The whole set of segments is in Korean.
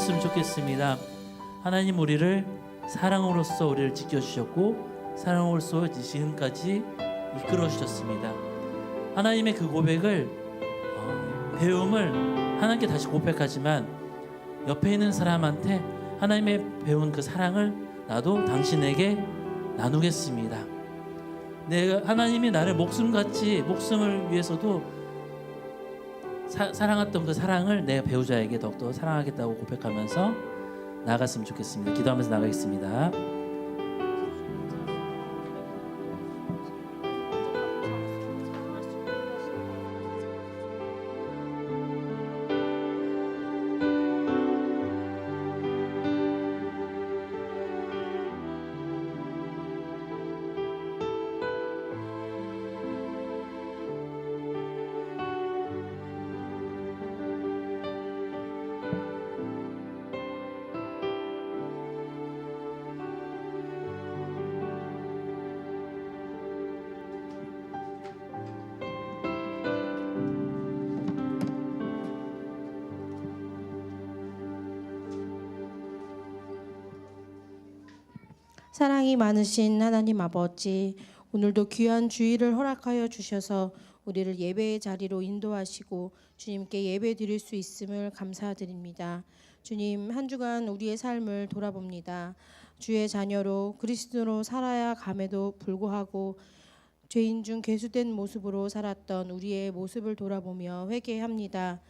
기도했으면 좋겠습니다. 하나님 우리를 사랑으로서 우리를 지켜주셨고 사랑으로서 지금까지 이끌어 주셨습니다. 하나님의 그 고백을 배움을 하나님께 다시 고백하지만 옆에 있는 사람한테 하나님의 배운 그 사랑을 나도 당신에게 나누겠습니다. 내가 하나님이 나를 목숨을 위해서도 사랑했던 그 사랑을 내 배우자에게 더욱더 사랑하겠다고 고백하면서 나아갔으면 좋겠습니다. 기도하면서 나가겠습니다. 사랑이 많으신 하나님 아버지, 오늘도 귀한 주일을 허락하여 주셔서 우리를 예배의 자리로 인도하시고 주님께 예배 드릴 수 있음을 감사드립니다. 주님, 한 주간 우리의 삶을 돌아봅니다. 주의 자녀로 그리스도로 살아야 감에도 불구하고 죄인 중 괴수된 모습으로 살았던 우리의 모습을 돌아보며 회개합니다.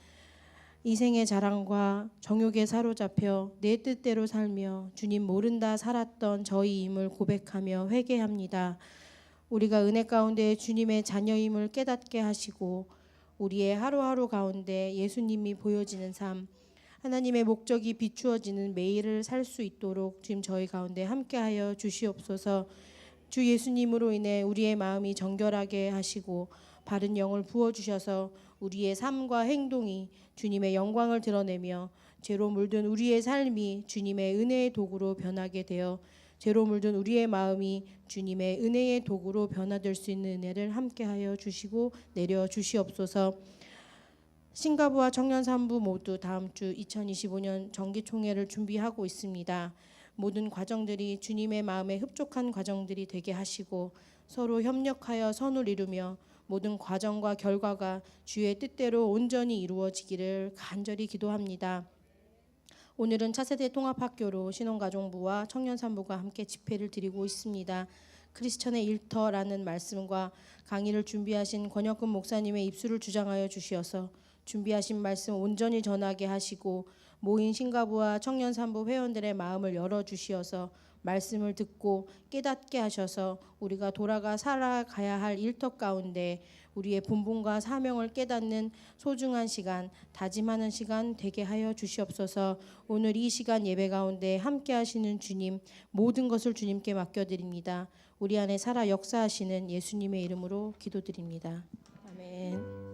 이생의 자랑과 정욕에 사로잡혀 내 뜻대로 살며 주님 모른다 살았던 저희임을 고백하며 회개합니다. 우리가 은혜 가운데 주님의 자녀임을 깨닫게 하시고 우리의 하루하루 가운데 예수님이 보여지는 삶, 하나님의 목적이 비추어지는 매일을 살 수 있도록 지금 저희 가운데 함께하여 주시옵소서. 주 예수님으로 인해 우리의 마음이 정결하게 하시고 바른 영을 부어주셔서 우리의 삶과 행동이 주님의 영광을 드러내며 죄로 물든 우리의 삶이 주님의 은혜의 도구로 변하게 되어 죄로 물든 우리의 마음이 주님의 은혜의 도구로 변화될 수 있는 은혜를 함께하여 주시고 내려 주시옵소서. 신가부와 청년산부 모두 다음 주 2025년 정기총회를 준비하고 있습니다. 모든 과정들이 주님의 마음에 흡족한 과정들이 되게 하시고 서로 협력하여 선을 이루며 모든 과정과 결과가 주의 뜻대로 온전히 이루어지기를 간절히 기도합니다. 오늘은 차세대 통합학교로 신혼가족부와 청년산부가 함께 집회를 드리고 있습니다. 크리스천의 일터라는 말씀과 강의를 준비하신 권혁근 목사님의 입술을 주장하여 주시어서 준비하신 말씀 온전히 전하게 하시고 모인 신가부와 청년산부 회원들의 마음을 열어주시어서 말씀을 듣고 깨닫게 하셔서 우리가 돌아가 살아가야 할 일터 가운데 우리의 본분과 사명을 깨닫는 소중한 시간, 다짐하는 시간 되게 하여 주시옵소서. 오늘 이 시간 예배 가운데 함께 하시는 주님, 모든 것을 주님께 맡겨드립니다. 우리 안에 살아 역사하시는 예수님의 이름으로 기도드립니다. 아멘.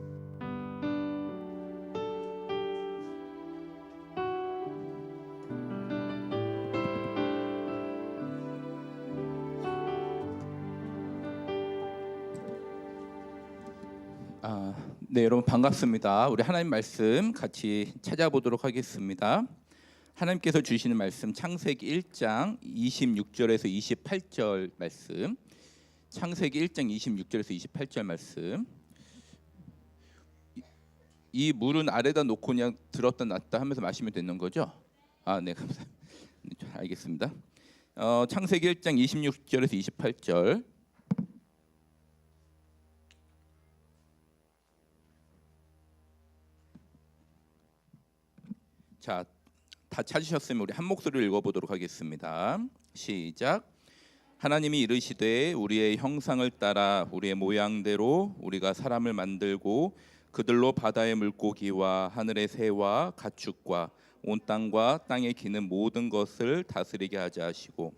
네, 여러분 반갑습니다. 우리 하나님 말씀 같이 찾아보도록 하겠습니다. 하나님께서 주시는 말씀 창세기 1장 26절에서 28절 말씀. 창세기 1장 26절에서 28절 말씀. 이 물은 아래다 놓고 그냥 들었다 놨다 하면서 마시면 되는 거죠? 네, 감사합니다. 알겠습니다. 창세기 1장 26절에서 28절. 자, 다 찾으셨으면 우리 한 목소리로 읽어보도록 하겠습니다. 시작. 하나님이 이르시되 우리의 형상을 따라 우리의 모양대로 우리가 사람을 만들고 그들로 바다의 물고기와 하늘의 새와 가축과 온 땅과 땅에 기는 모든 것을 다스리게 하자 하시고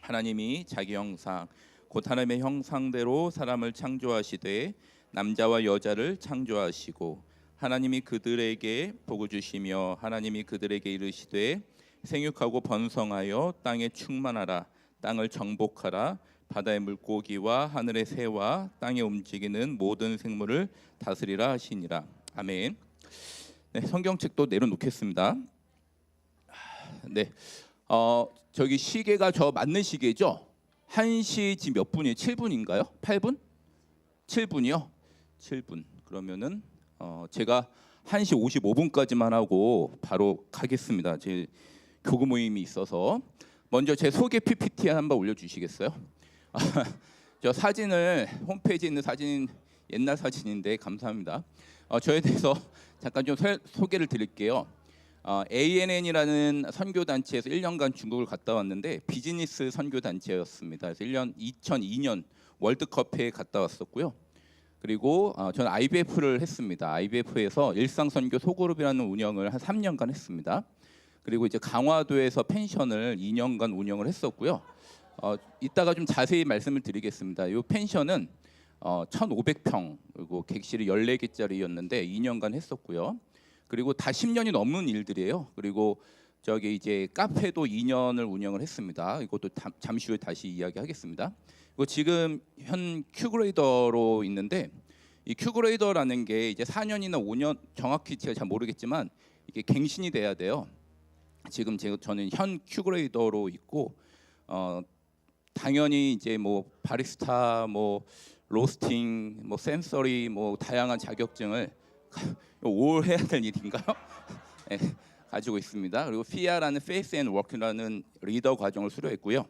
하나님이 자기 형상 곧 하나님의 형상대로 사람을 창조하시되 남자와 여자를 창조하시고 하나님이 그들에게 복을 주시며 하나님이 그들에게 이르시되 생육하고 번성하여 땅에 충만하라 땅을 정복하라 바다의 물고기와 하늘의 새와 땅에 움직이는 모든 생물을 다스리라 하시니라. 아멘. 네, 성경책도 내려놓겠습니다. 네. 저기 시계가 저 맞는 시계죠? 1시 지금 몇 분이에요? 7분인가요? 8분? 7분이요? 7분. 그러면은 제가 1시 55분까지만 하고 바로 가겠습니다. 제 교구 모임이 있어서 먼저 제 소개 PPT 한번 올려주시겠어요? 저 사진을 홈페이지에 있는 사진 옛날 사진인데 감사합니다. 저에 대해서 잠깐 좀 소개를 드릴게요. ANN이라는 선교 단체에서 1년간 중국을 갔다 왔는데 비즈니스 선교 단체였습니다. 그래서 2002년 월드컵에 갔다 왔었고요. 그리고 저는 IBF를 했습니다. IBF에서 일상선교 소그룹이라는 운영을 한 3년간 했습니다. 그리고 이제 강화도에서 펜션을 2년간 운영을 했었고요. 이따가 좀 자세히 말씀을 드리겠습니다. 이 펜션은 1,500평 그리고 객실이 14개짜리였는데 2년간 했었고요. 그리고 다 10년이 넘는 일들이에요. 그리고 저기 이제 카페도 2년을 운영을 했습니다. 이것도 잠시 후에 다시 이야기하겠습니다. 그리고 지금 현 큐그레이더로 있는데 이 큐그레이더라는 게 이제 4년이나 5년 정확히 제가 잘 모르겠지만 이게 갱신이 돼야 돼요. 지금 저는 현 큐그레이더로 있고 당연히 이제 뭐 바리스타 뭐 로스팅 뭐 센서리 뭐 다양한 자격증을 5월 해야 될 일인가요? 네, 가지고 있습니다. 그리고 FIA라는 Faith and Work라는 리더 과정을 수료했고요.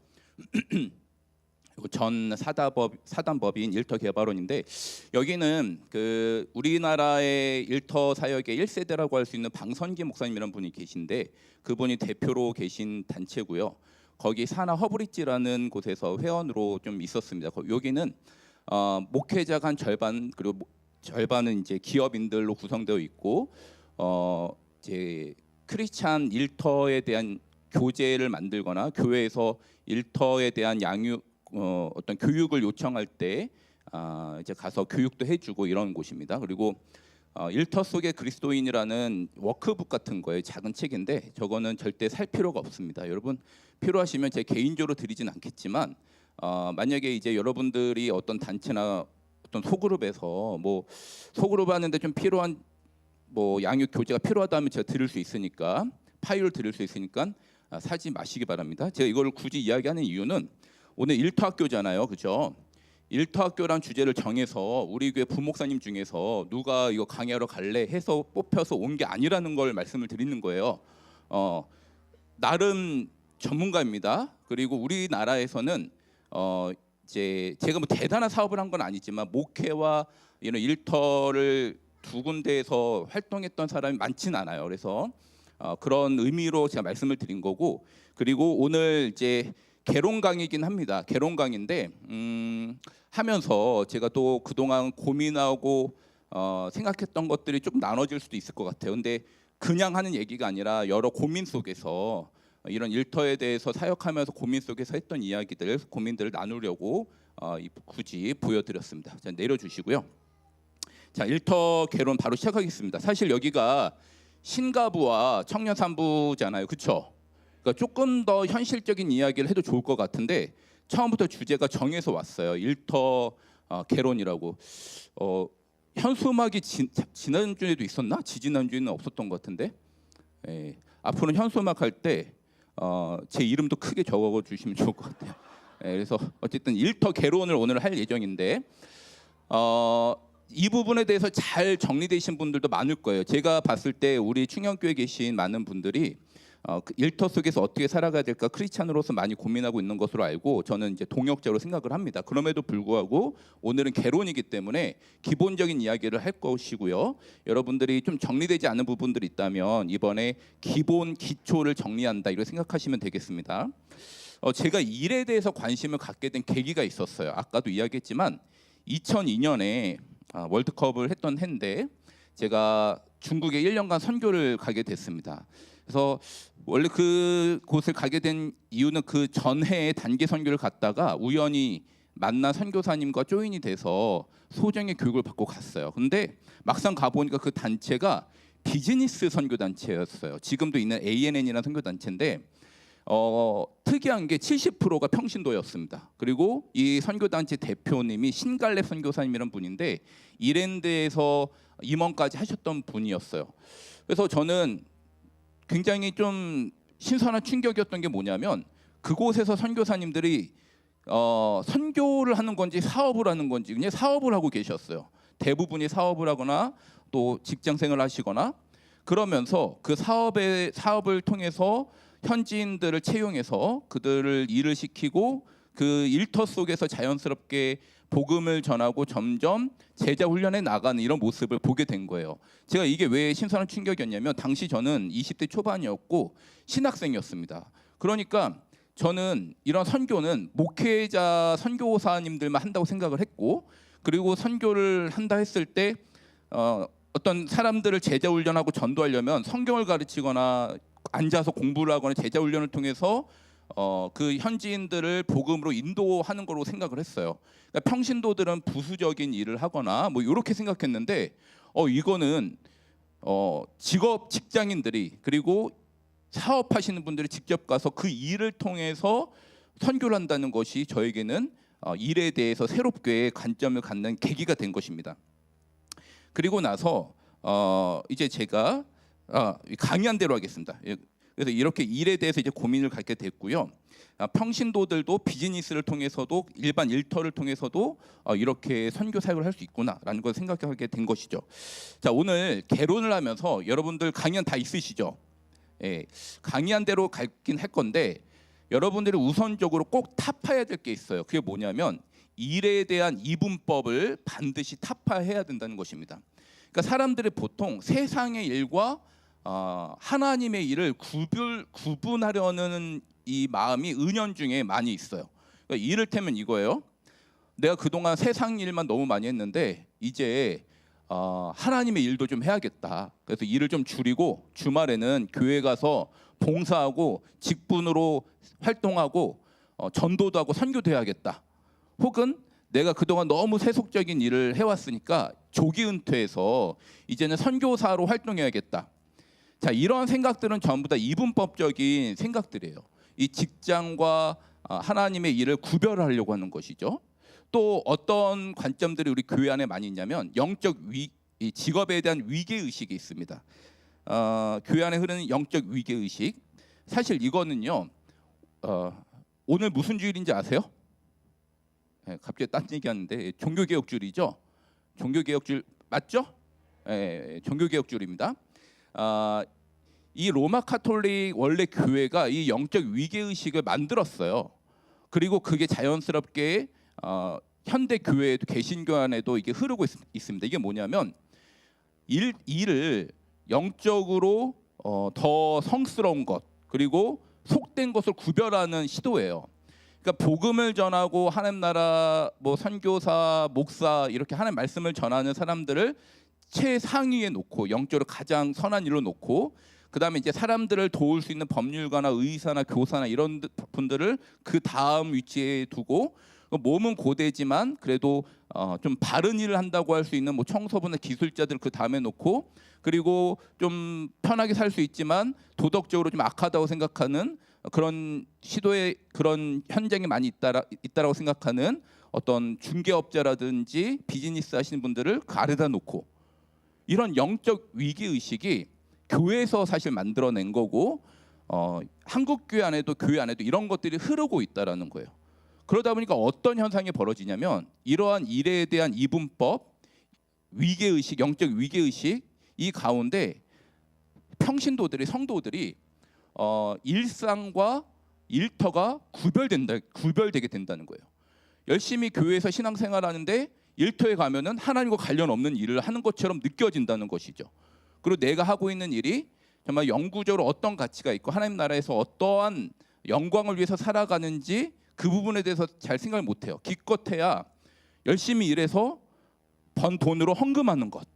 그리고 전 사단법인 일터 개발원인데 여기는 그 우리나라의 일터 사역의 1세대라고 할 수 있는 방선기 목사님이라는 분이 계신데 그분이 대표로 계신 단체고요. 거기 사나 허브리지라는 곳에서 회원으로 좀 있었습니다. 여기는 목회자가 한 절반 그리고 절반은 이제 기업인들로 구성되어 있고 이제 크리스찬 일터에 대한 교재를 만들거나 교회에서 일터에 대한 어떤 교육을 요청할 때 이제 가서 교육도 해주고 이런 곳입니다. 그리고 일터 속의 그리스도인이라는 워크북 같은 거예요. 작은 책인데 저거는 절대 살 필요가 없습니다. 여러분 필요하시면 제 개인적으로 드리진 않겠지만 만약에 이제 여러분들이 어떤 단체나 어떤 소그룹에서 뭐 소그룹 하는데 좀 필요한 뭐 양육 교재가 필요하다면 제가 드릴 수 있으니까 파일을 드릴 수 있으니까 사지 마시기 바랍니다. 제가 이걸 굳이 이야기하는 이유는 오늘 일터학교잖아요, 그렇죠? 일터학교란 주제를 정해서 우리 교회 부목사님 중에서 누가 이거 강의하러 갈래 해서 뽑혀서 온 게 아니라는 걸 말씀을 드리는 거예요. 나름 전문가입니다. 그리고 우리나라에서는 이제 제가 뭐 대단한 사업을 한 건 아니지만 목회와 이런 일터를 두 군데에서 활동했던 사람이 많지는 않아요. 그래서 그런 의미로 제가 말씀을 드린 거고 그리고 오늘 이제 개론 강의긴 합니다. 개론 강의인데 하면서 제가 또 그동안 고민하고 생각했던 것들이 좀 나눠질 수도 있을 것 같아요. 근데 그냥 하는 얘기가 아니라 여러 고민 속에서 이런 일터에 대해서 사역하면서 고민 속에서 했던 이야기들, 고민들을 나누려고 굳이 보여드렸습니다. 자, 내려주시고요. 자, 일터 개론 바로 시작하겠습니다. 사실 여기가 신가부와 청년산부잖아요, 그렇죠? 그러니까 조금 더 현실적인 이야기를 해도 좋을 것 같은데 처음부터 주제가 정해서 왔어요. 일터 개론이라고. 현수막이 지난주에도 있었나? 지지난주에는 없었던 것 같은데. 앞으로는 현수막 할 때 제 이름도 크게 적어 주시면 좋을 것 같아요. 그래서 어쨌든 일터 개론을 오늘 할 예정인데 이 부분에 대해서 잘 정리되신 분들도 많을 거예요. 제가 봤을 때 우리 충영교회에 계신 많은 분들이 그 일터 속에서 어떻게 살아가야 될까 크리스찬으로서 많이 고민하고 있는 것으로 알고 저는 이제 동역자로 생각을 합니다. 그럼에도 불구하고 오늘은 개론이기 때문에 기본적인 이야기를 할 것이고요. 여러분들이 좀 정리되지 않은 부분들이 있다면 이번에 기본 기초를 정리한다 이렇게 생각하시면 되겠습니다. 제가 일에 대해서 관심을 갖게 된 계기가 있었어요. 아까도 이야기했지만 2002년에 월드컵을 했던 해인데 제가 중국에 1년간 선교를 가게 됐습니다. 그래서 원래 그곳을 가게 된 이유는 그 전해에 단기 선교를 갔다가 우연히 만난 선교사님과 조인이 돼서 소정의 교육을 받고 갔어요. 근데 막상 가보니까 그 단체가 비즈니스 선교 단체였어요. 지금도 있는 ANN이라는 선교 단체인데 특이한 게 70%가 평신도였습니다. 그리고 이 선교 단체 대표님이 신갈래 선교사님이라는 분인데 이랜드에서 임원까지 하셨던 분이었어요. 그래서 저는 굉장히 좀 신선한 충격이었던 게 뭐냐면 그곳에서 선교사님들이 선교를 하는 건지 사업을 하는 건지 그냥 사업을 하고 계셨어요. 대부분이 사업을 하거나 또 직장생활을 하시거나 그러면서 그 사업을 통해서 현지인들을 채용해서 그들을 일을 시키고 그 일터 속에서 자연스럽게 복음을 전하고 점점 제자 훈련에 나가는 이런 모습을 보게 된 거예요. 제가 이게 왜 신선한 충격이었냐면 당시 저는 20대 초반이었고 신학생이었습니다. 그러니까 저는 이런 선교는 목회자 선교사님들만 한다고 생각을 했고 그리고 선교를 한다 했을 때 어떤 사람들을 제자 훈련하고 전도하려면 성경을 가르치거나 앉아서 공부를 하거나 제자 훈련을 통해서 그 현지인들을 복음으로 인도하는 거로 생각을 했어요. 그러니까 평신도들은 부수적인 일을 하거나 뭐 이렇게 생각했는데 이거는 직업 직장인들이 그리고 사업하시는 분들이 직접 가서 그 일을 통해서 선교를 한다는 것이 저에게는 일에 대해서 새롭게 관점을 갖는 계기가 된 것입니다. 그리고 나서 이제 제가 강의한 대로 하겠습니다. 그래서 이렇게 일에 대해서 이제 고민을 갖게 됐고요. 평신도들도 비즈니스를 통해서도 일반 일터를 통해서도 이렇게 선교 사역을 할 수 있구나라는 걸 생각하게 된 것이죠. 자, 오늘 개론을 하면서 여러분들 강연 다 있으시죠? 예, 강의한 대로 갈긴 할 건데 여러분들이 우선적으로 꼭 타파해야 될 게 있어요. 그게 뭐냐면 일에 대한 이분법을 반드시 타파해야 된다는 것입니다. 그러니까 사람들이 보통 세상의 일과 하나님의 일을 구분하려는 이 마음이 은연중에 많이 있어요. 그러니까 이를테면 이거예요. 내가 그동안 세상 일만 너무 많이 했는데 이제 하나님의 일도 좀 해야겠다. 그래서 일을 좀 줄이고 주말에는 교회 가서 봉사하고 직분으로 활동하고 전도도 하고 선교도 해야겠다. 혹은 내가 그동안 너무 세속적인 일을 해왔으니까 조기 은퇴해서 이제는 선교사로 활동해야겠다. 자, 이런 생각들은 전부 다 이분법적인 생각들이에요. 이 직장과 하나님의 일을 구별하려고 하는 것이죠. 또 어떤 관점들이 우리 교회 안에 많이 있냐면 영적 이 직업에 대한 위계 의식이 있습니다. 교회 안에 흐르는 영적 위계 의식. 사실 이거는요. 오늘 무슨 주일인지 아세요? 네, 갑자기 딴 얘기하는데 종교개혁주일이죠. 종교개혁주일 맞죠? 네, 종교개혁주일입니다. 이 로마 카톨릭 원래 교회가 이 영적 위계 의식을 만들었어요. 그리고 그게 자연스럽게 현대 교회에도 개신교 안에도 이게 흐르고 있습니다. 이게 뭐냐면 일을 영적으로 더 성스러운 것 그리고 속된 것을 구별하는 시도예요. 그러니까 복음을 전하고 하나님 나라 뭐 선교사, 목사 이렇게 하나님 말씀을 전하는 사람들을 최상위에 놓고 영적으로 가장 선한 일로 놓고 그다음에 이제 사람들을 도울 수 있는 법률가나 의사나 교사나 이런 분들을 그 다음 위치에 두고 몸은 고되지만 그래도 좀 바른 일을 한다고 할 수 있는 뭐 청소부나 기술자들 그 다음에 놓고 그리고 좀 편하게 살 수 있지만 도덕적으로 좀 악하다고 생각하는 그런 시도에 그런 현장이 많이 있다라고 생각하는 어떤 중개업자라든지 비즈니스 하시는 분들을 그 아래다 놓고 이런 영적 위기 의식이 교회에서 사실 만들어낸 거고 한국 교회 안에도 이런 것들이 흐르고 있다라는 거예요. 그러다 보니까 어떤 현상이 벌어지냐면 이러한 일에 대한 이분법, 위계 의식, 영적 위계 의식 이 가운데 성도들이 일상과 일터가 구별되게 된다는 거예요. 열심히 교회에서 신앙생활하는데 일터에 가면은 하나님과 관련 없는 일을 하는 것처럼 느껴진다는 것이죠. 그리고 내가 하고 있는 일이 정말 영구적으로 어떤 가치가 있고 하나님 나라에서 어떠한 영광을 위해서 살아가는지 그 부분에 대해서 잘 생각을 못해요. 기껏해야 열심히 일해서 번 돈으로 헌금하는 것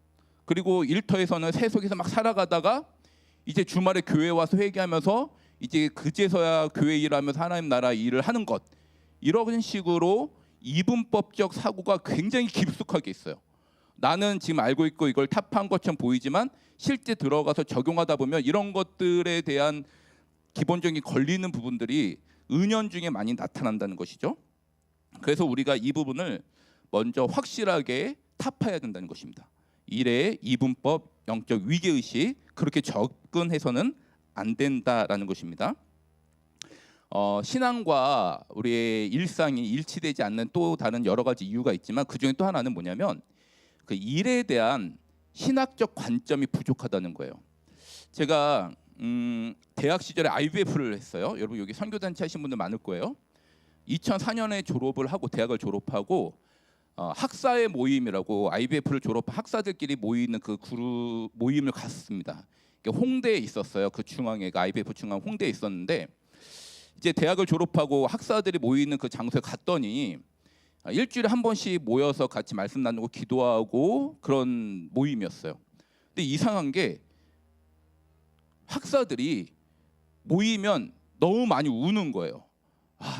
그리고 일터에서는 세속에서 막 살아가다가 이제 주말에 교회 와서 회개하면서 이제 그제서야 교회 일하면서 하나님 나라 일을 하는 것 이런 식으로 이분법적 사고가 굉장히 깊숙하게 있어요. 나는 지금 알고 있고 이걸 타파한 것처럼 보이지만 실제 들어가서 적용하다 보면 이런 것들에 대한 기본적인 걸리는 부분들이 은연중에 많이 나타난다는 것이죠. 그래서 우리가 이 부분을 먼저 확실하게 타파해야 된다는 것입니다. 일의 이분법, 영적 위계의식 그렇게 접근해서는 안 된다라는 것입니다. 신앙과 우리의 일상이 일치되지 않는 또 다른 여러 가지 이유가 있지만 그 중에 또 하나는 뭐냐면 그 일에 대한 신학적 관점이 부족하다는 거예요. 제가 대학 시절에 IBF를 했어요. 여러분 여기 선교단체 하신 분들 많을 거예요. 2004년에 졸업을 하고 대학을 졸업하고 학사의 모임이라고 IBF를 졸업한 학사들끼리 모이는 그 그룹 모임을 갔습니다. 홍대에 있었어요. 그 중앙에가 IBF 중앙 홍대에 있었는데 이제 대학을 졸업하고 학사들이 모이는 그 장소에 갔더니 일주일에 한 번씩 모여서 같이 말씀 나누고 기도하고 그런 모임이었어요. 근데 이상한 게 학사들이 모이면 너무 많이 우는 거예요.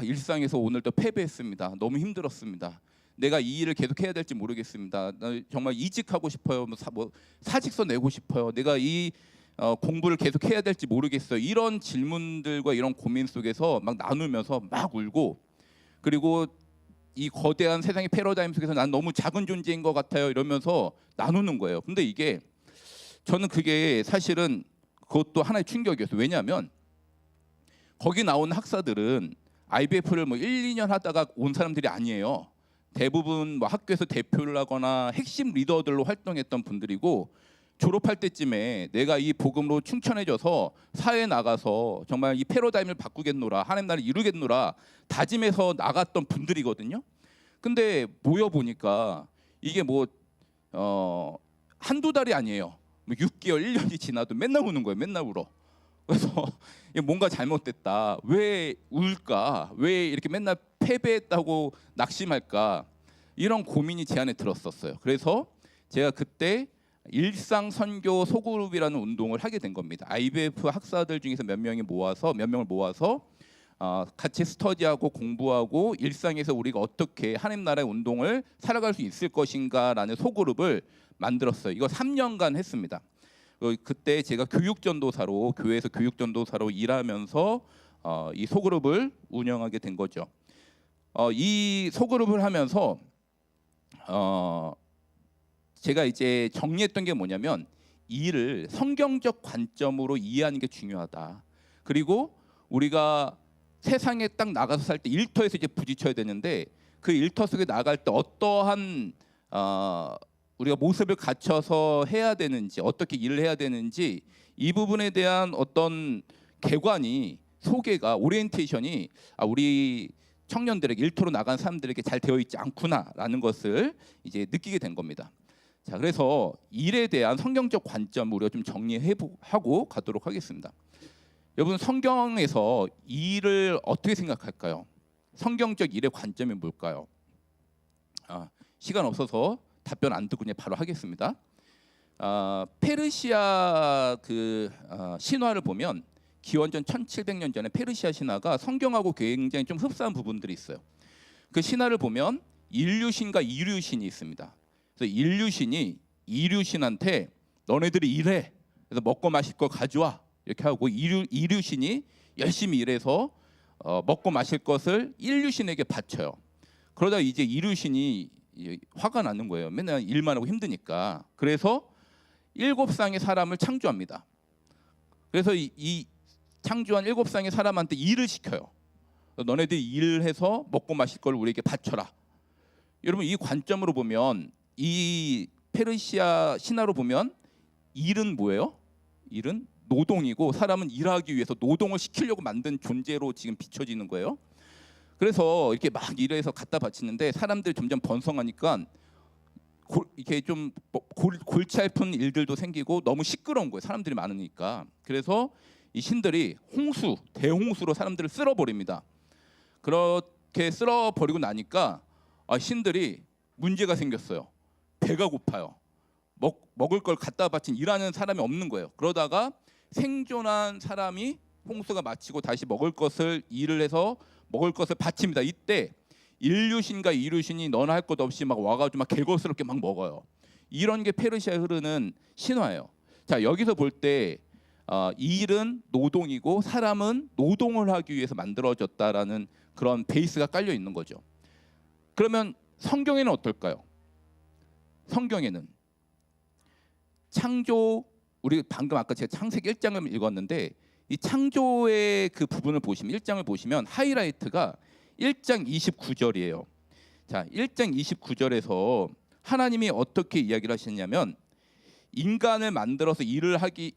일상에서 오늘 또 패배했습니다. 너무 힘들었습니다. 내가 이 일을 계속 해야 될지 모르겠습니다. 나 정말 이직하고 싶어요. 사직서 내고 싶어요. 내가 이 공부를 계속 해야 될지 모르겠어요. 이런 질문들과 이런 고민 속에서 막 나누면서 막 울고, 그리고 이 거대한 세상의 패러다임 속에서 난 너무 작은 존재인 것 같아요. 이러면서 나누는 거예요. 근데 이게 저는 그게 사실은 그것도 하나의 충격이었어요. 왜냐하면 거기 나온 학사들은 IBF를 1, 2년 하다가 온 사람들이 아니에요. 대부분 학교에서 대표를 하거나 핵심 리더들로 활동했던 분들이고, 졸업할 때쯤에 내가 이 복음으로 충천해져서 사회에 나가서 정말 이 패러다임을 바꾸겠노라, 하나님 나라를 이루겠노라 다짐해서 나갔던 분들이거든요. 근데 모여 보니까 이게 한두 달이 아니에요. 6개월, 1년이 지나도 맨날 우는 거예요. 맨날 울어. 그래서 뭔가 잘못됐다. 왜 울까? 왜 이렇게 맨날 패배했다고 낙심할까? 이런 고민이 제 안에 들었었어요. 그래서 제가 그때 일상 선교 소그룹이라는 운동을 하게 된 겁니다. IBF 학사들 중에서 몇 명을 모아서 같이 스터디하고 공부하고 일상에서 우리가 어떻게 하나님 나라의 운동을 살아갈 수 있을 것인가라는 소그룹을 만들었어요. 이거 3년간 했습니다. 그때 제가 교회에서 교육전도사로 일하면서 이 소그룹을 운영하게 된 거죠. 이 소그룹을 하면서 제가 이제 정리했던 게 뭐냐면, 일을 성경적 관점으로 이해하는 게 중요하다. 그리고 우리가 세상에 딱 나가서 살 때 일터에서 이제 부딪혀야 되는데, 그 일터 속에 나갈 때 어떠한 우리가 모습을 갖춰서 해야 되는지, 어떻게 일을 해야 되는지, 이 부분에 대한 어떤 개관이, 소개가, 오리엔테이션이 우리 청년들에게, 일터로 나간 사람들에게 잘 되어 있지 않구나라는 것을 이제 느끼게 된 겁니다. 자, 그래서 일에 대한 성경적 관점 우리가 좀 정리하고 가도록 하겠습니다. 여러분, 성경에서 일을 어떻게 생각할까요? 성경적 일의 관점이 뭘까요? 시간 없어서 답변 안 듣고 그냥 바로 하겠습니다. 페르시아 신화를 보면 기원전 1700년 전에 페르시아 신화가 성경하고 굉장히 좀 흡사한 부분들이 있어요. 그 신화를 보면 인류신과 이류신이 있습니다. 그래서 인류신이 이류신한테 너네들이 일해, 그래서 먹고 마실 걸 가져와 이렇게 하고, 이류신이 열심히 일해서 먹고 마실 것을 인류신에게 바쳐요. 그러다 이제 이류신이 화가 나는 거예요. 맨날 일만 하고 힘드니까. 그래서 7쌍의 사람을 창조합니다. 그래서 이 창조한 7쌍의 사람한테 일을 시켜요. 너네들이 일해서 먹고 마실 걸 우리에게 바쳐라. 여러분, 이 관점으로 보면, 이 페르시아 신화로 보면 일은 뭐예요? 일은 노동이고, 사람은 일하기 위해서 노동을 시키려고 만든 존재로 지금 비춰지는 거예요. 그래서 이렇게 막 일해서 갖다 바치는데 사람들이 점점 번성하니까 이렇게 좀 골치 아픈 일들도 생기고 너무 시끄러운 거예요. 사람들이 많으니까. 그래서 이 신들이 대홍수로 사람들을 쓸어버립니다. 그렇게 쓸어버리고 나니까 신들이 문제가 생겼어요. 배가 고파요. 먹을 걸 갖다 바친 일하는 사람이 없는 거예요. 그러다가 생존한 사람이 홍수가 마치고 다시 일을 해서 먹을 것을 바칩니다. 이때 인류신과 이류신이 너나 할 것 없이 막 와가지고 막 개걸스럽게 막 먹어요. 이런 게 페르시아에 흐르는 신화예요. 자, 여기서 볼 때 일은 노동이고 사람은 노동을 하기 위해서 만들어졌다라는 그런 베이스가 깔려 있는 거죠. 그러면 성경에는 어떨까요? 성경에는 창조, 우리 방금 아까 제가 창세기 1장을 읽었는데 이 창조의 그 부분을 보시면 1장을 보시면 하이라이트가 1장 29절이에요. 자, 1장 29절에서 하나님이 어떻게 이야기를 하셨냐면 인간을 만들어서 일을 하게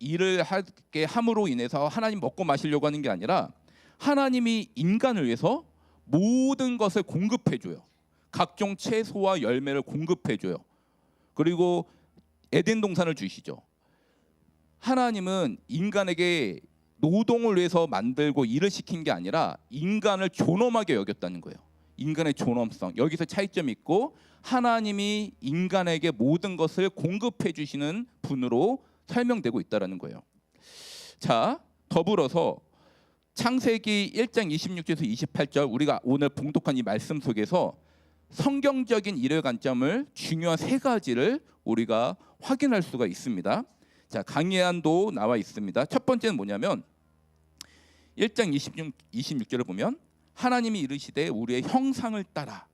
함으로 인해서 하나님 먹고 마시려고 하는 게 아니라 하나님이 인간을 위해서 모든 것을 공급해 줘요. 각종 채소와 열매를 공급해 줘요. 그리고 에덴 동산을 주시죠. 하나님은 인간에게 노동을 위해서 만들고 일을 시킨 게 아니라 인간을 존엄하게 여겼다는 거예요. 인간의 존엄성. 여기서 차이점이 있고 하나님이 인간에게 모든 것을 공급해 주시는 분으로 설명되고 있다라는 거예요. 자, 더불어서 창세기 1장 26절에서 28절 우리가 오늘 봉독한 이 말씀 속에서 성경적인 일의 관점을 중요한 세 가지를 우리가 확인할 수가 있습니다. 자, 강예한도 나와 있습니다. 첫 번째는 뭐냐면 1장 26절을 보면 하나님이 이르시되 우리의 형상을 따라.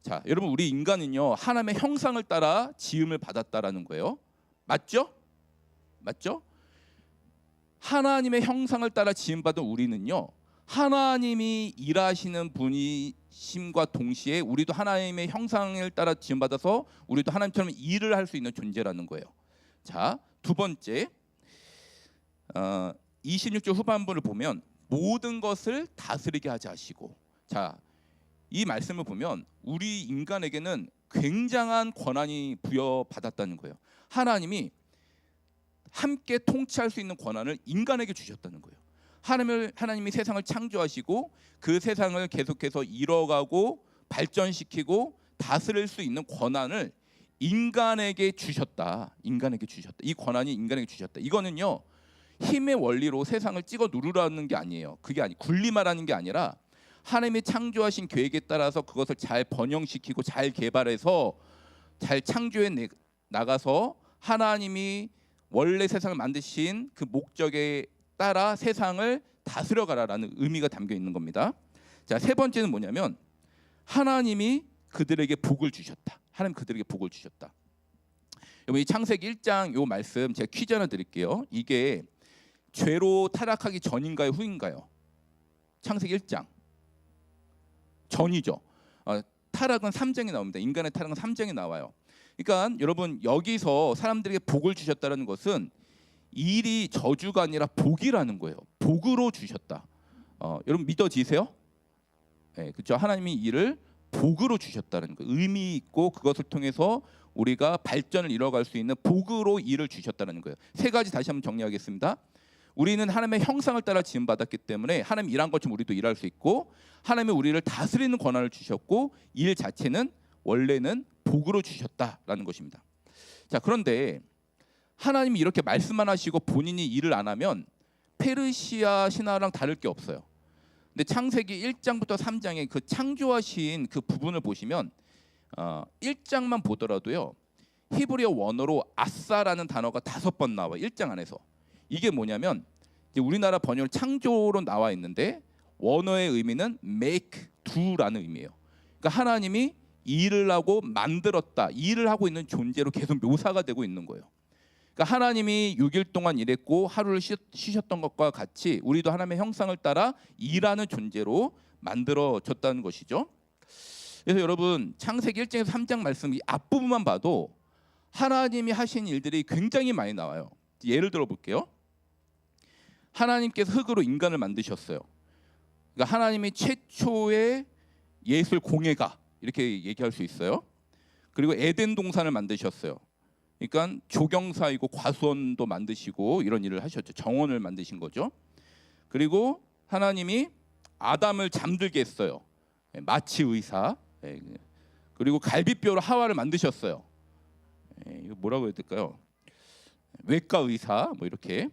자, 여러분 우리 인간은요 하나님의 형상을 따라 지음을 받았다라는 거예요. 맞죠? 하나님의 형상을 따라 지음받은 우리는요 하나님이 일하시는 분이심과 동시에 우리도 하나님의 형상을 따라 지음받아서 우리도 하나님처럼 일을 할 수 있는 존재라는 거예요. 자, 두 번째 26절 후반부를 보면 모든 것을 다스리게 하자 하시고, 자, 이 말씀을 보면 우리 인간에게는 굉장한 권한이 부여받았다는 거예요. 하나님이 함께 통치할 수 있는 권한을 인간에게 주셨다는 거예요. 하나님이 세상을 창조하시고 그 세상을 계속해서 이뤄가고 발전시키고 다스릴 수 있는 권한을 인간에게 주셨다. 이 권한이 인간에게 주셨다. 이거는요 힘의 원리로 세상을 찍어 누르라는 게 아니에요. 그게 군림하라는 게 아니라 하나님이 창조하신 계획에 따라서 그것을 잘 번영시키고 잘 개발해서 잘 창조해 나가서 하나님이 원래 세상을 만드신 그 목적에 따라 세상을 다스려 가라라는 의미가 담겨 있는 겁니다. 자, 세 번째는 뭐냐면 하나님이 그들에게 복을 주셨다. 여러분 이 창세기 1장 요 말씀 제가 퀴즈 하나 드릴게요. 이게 죄로 타락하기 전인가요, 후인가요? 창세기 1장 전이죠. 타락은 3장에 나옵니다. 인간의 타락은 3장에 나와요. 그러니까 여러분 여기서 사람들에게 복을 주셨다는 것은 일이 저주가 아니라 복이라는 거예요. 복으로 주셨다. 여러분 믿어지세요? 네, 그렇죠. 하나님이 일을 복으로 주셨다는 거 의미 있고 그것을 통해서 우리가 발전을 이뤄갈 수 있는 복으로 일을 주셨다는 거예요. 세 가지 다시 한번 정리하겠습니다. 우리는 하나님의 형상을 따라 지음받았기 때문에 하나님 일한 것처럼 우리도 일할 수 있고 하나님이 우리를 다스리는 권한을 주셨고 일 자체는 원래는 복으로 주셨다라는 것입니다. 자, 그런데 하나님이 이렇게 말씀만 하시고 본인이 일을 안 하면 페르시아 신화랑 다를 게 없어요. 근데 창세기 1장부터 3장의 그 창조하신 그 부분을 보시면 1장만 보더라도요 히브리어 원어로 아싸라는 단어가 5번 나와요. 1장 안에서. 이게 뭐냐면 이제 우리나라 번역은 창조로 나와 있는데 원어의 의미는 make, do라는 의미예요. 그러니까 하나님이 일을 하고 만들었다. 일을 하고 있는 존재로 계속 묘사가 되고 있는 거예요. 그러니까 하나님이 6일 동안 일했고 하루를 쉬셨던 것과 같이 우리도 하나님의 형상을 따라 일하는 존재로 만들어졌다는 것이죠. 그래서 여러분 창세기 1장에서 3장 말씀 이 앞부분만 봐도 하나님이 하신 일들이 굉장히 많이 나와요. 예를 들어 볼게요. 하나님께서 흙으로 인간을 만드셨어요. 그러니까 하나님이 최초의 예술 공예가 이렇게 얘기할 수 있어요. 그리고 에덴 동산을 만드셨어요. 그러니까 조경사이고 과수원도 만드시고 이런 일을 하셨죠. 정원을 만드신 거죠. 그리고 하나님이 아담을 잠들게 했어요. 마치 의사. 그리고 갈비뼈로 하와를 만드셨어요. 이거 뭐라고 해야 될까요? 외과 의사 뭐 이렇게.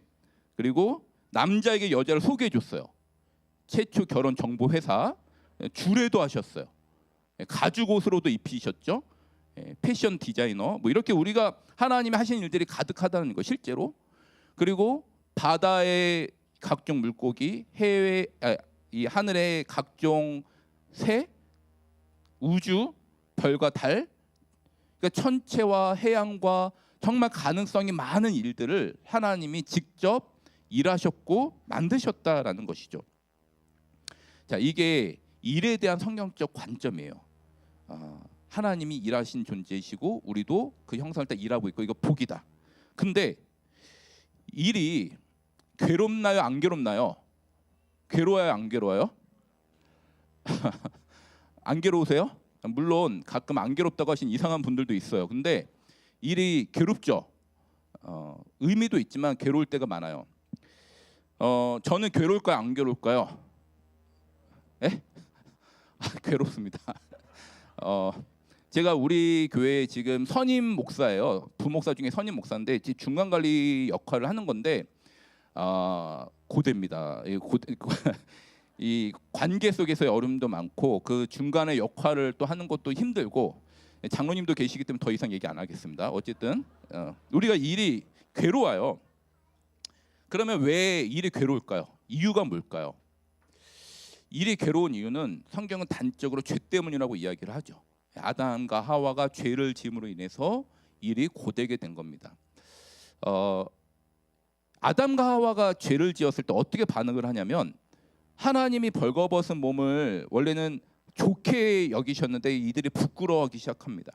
그리고 남자에게 여자를 소개해 줬어요. 최초 결혼 정보 회사. 주례도 하셨어요. 가죽 옷으로도 입히셨죠. 패션 디자이너 뭐 이렇게 우리가 하나님이 하신 일들이 가득하다는 거 실제로. 그리고 바다의 각종 물고기, 이 하늘의 각종 새, 우주, 별과 달, 그러니까 천체와 해양과 정말 가능성이 많은 일들을 하나님이 직접 일하셨고 만드셨다라는 것이죠. 자, 이게 일에 대한 성경적 관점이에요. 하나님이 일하신 존재이시고 우리도 그 형상을 따라 일하고 있고 이거 복이다. 근데 일이 괴롭나요? 안 괴롭나요? 괴로워요? 안 괴로워요? 안 괴로우세요? 물론 가끔 안 괴롭다고 하신 이상한 분들도 있어요. 근데 일이 괴롭죠. 의미도 있지만 괴로울 때가 많아요. 저는 괴로울까요? 안 괴로울까요? 에? 괴롭습니다. 제가 우리 교회 지금 선임 목사예요. 부목사 중에 선임 목사인데 중간 관리 역할을 하는 건데 고대입니다. 이 관계 속에서의 어려움도 많고 그 중간에 역할을 또 하는 것도 힘들고 장로님도 계시기 때문에 더 이상 얘기 안 하겠습니다. 어쨌든 우리가 일이 괴로워요. 그러면 왜 일이 괴로울까요? 이유가 뭘까요? 일이 괴로운 이유는 성경은 단적으로 죄 때문이라고 이야기를 하죠. 아담과 하와가 죄를 지음으로 인해서 일이 고되게 된 겁니다. 아담과 하와가 죄를 지었을 때 어떻게 반응을 하냐면 하나님이 벌거벗은 몸을 원래는 좋게 여기셨는데 이들이 부끄러워하기 시작합니다.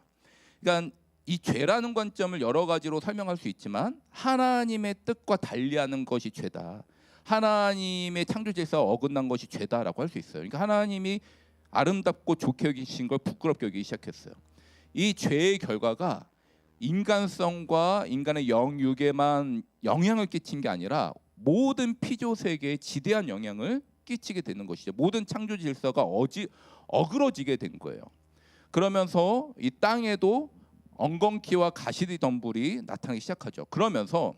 그러니까 이 죄라는 관점을 여러 가지로 설명할 수 있지만 하나님의 뜻과 달리하는 것이 죄다. 하나님의 창조 질서가 어긋난 것이 죄다라고 할 수 있어요. 그러니까 하나님이 아름답고 좋게 여기신 걸 부끄럽게 여기기 시작했어요. 이 죄의 결과가 인간성과 인간의 영육에만 영향을 끼친 게 아니라 모든 피조 세계에 지대한 영향을 끼치게 되는 것이죠. 모든 창조 질서가 어그러지게 된 거예요. 그러면서 이 땅에도 엉겅퀴와 가시덤불이 나타나기 시작하죠. 그러면서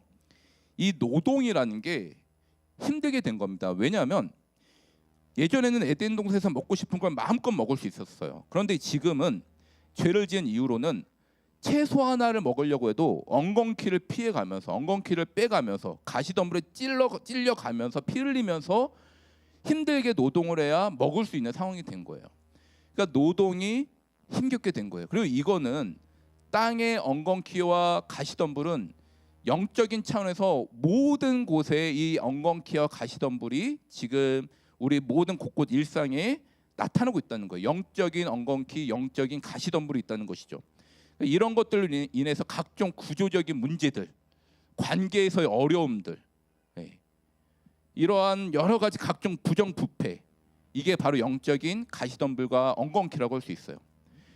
이 노동이라는 게 힘들게 된 겁니다. 왜냐하면 예전에는 에덴 동산에서 먹고 싶은 걸 마음껏 먹을 수 있었어요. 그런데 지금은 죄를 지은 이후로는 채소 하나를 먹으려고 해도 엉겅퀴를 피해가면서 엉겅퀴를 빼가면서 가시덤불에 찔려가면서 피 흘리면서 힘들게 노동을 해야 먹을 수 있는 상황이 된 거예요. 그러니까 노동이 힘겹게 된 거예요. 그리고 이거는 땅의 엉겅퀴와 가시덤불은 영적인 차원에서 모든 곳에 이 엉겅퀴와 가시덤불이 지금 우리 모든 곳곳 일상에 나타나고 있다는 거예요. 영적인 엉겅퀴, 영적인 가시덤불이 있다는 것이죠. 이런 것들로 인해서 각종 구조적인 문제들, 관계에서의 어려움들, 이러한 여러 가지 각종 부정부패, 이게 바로 영적인 가시덤불과 엉겅퀴라고 할 수 있어요.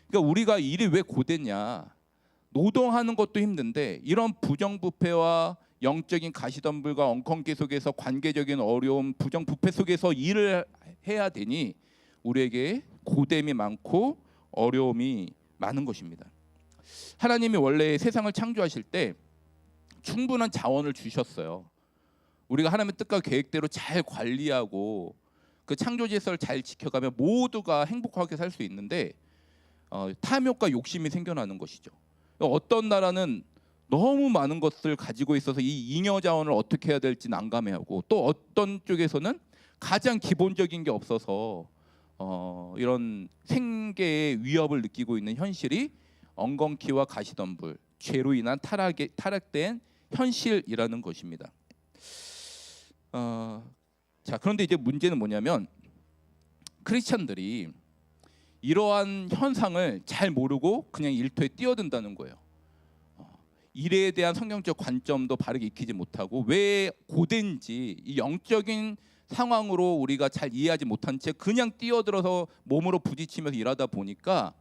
그러니까 우리가 일이 왜 고됐냐? 노동하는 것도 힘든데 이런 부정부패와 영적인 가시덤불과 엉겅퀴 속에서 관계적인 어려움, 부정부패 속에서 일을 해야 되니 우리에게 고됨이 많고 어려움이 많은 것입니다. 하나님이 원래 세상을 창조하실 때 충분한 자원을 주셨어요. 우리가 하나님의 뜻과 계획대로 잘 관리하고 그 창조 질서를 잘 지켜가면 모두가 행복하게 살 수 있는데 탐욕과 욕심이 생겨나는 것이죠. 어떤 나라는 너무 많은 것을 가지고 있어서 이 잉여 자원을 어떻게 해야 될지 난감해하고 또 어떤 쪽에서는 가장 기본적인 게 없어서 이런 생계의 위협을 느끼고 있는 현실이 엉겅퀴와 가시덤불, 죄로 인한 타락된 현실이라는 것입니다. 자, 그런데 이제 문제는 뭐냐면 크리스찬들이 이러한 현상을 잘 모르고 그냥 일터에 뛰어든다는 거예요. 일에 대한 성경적 관점도 바르게 익히지 못하고 왜 고된지 이 영적인 상황으로 우리가 잘 이해하지 못한 채 그냥 뛰어들어서 몸으로 부딪히면서 일하다 보니까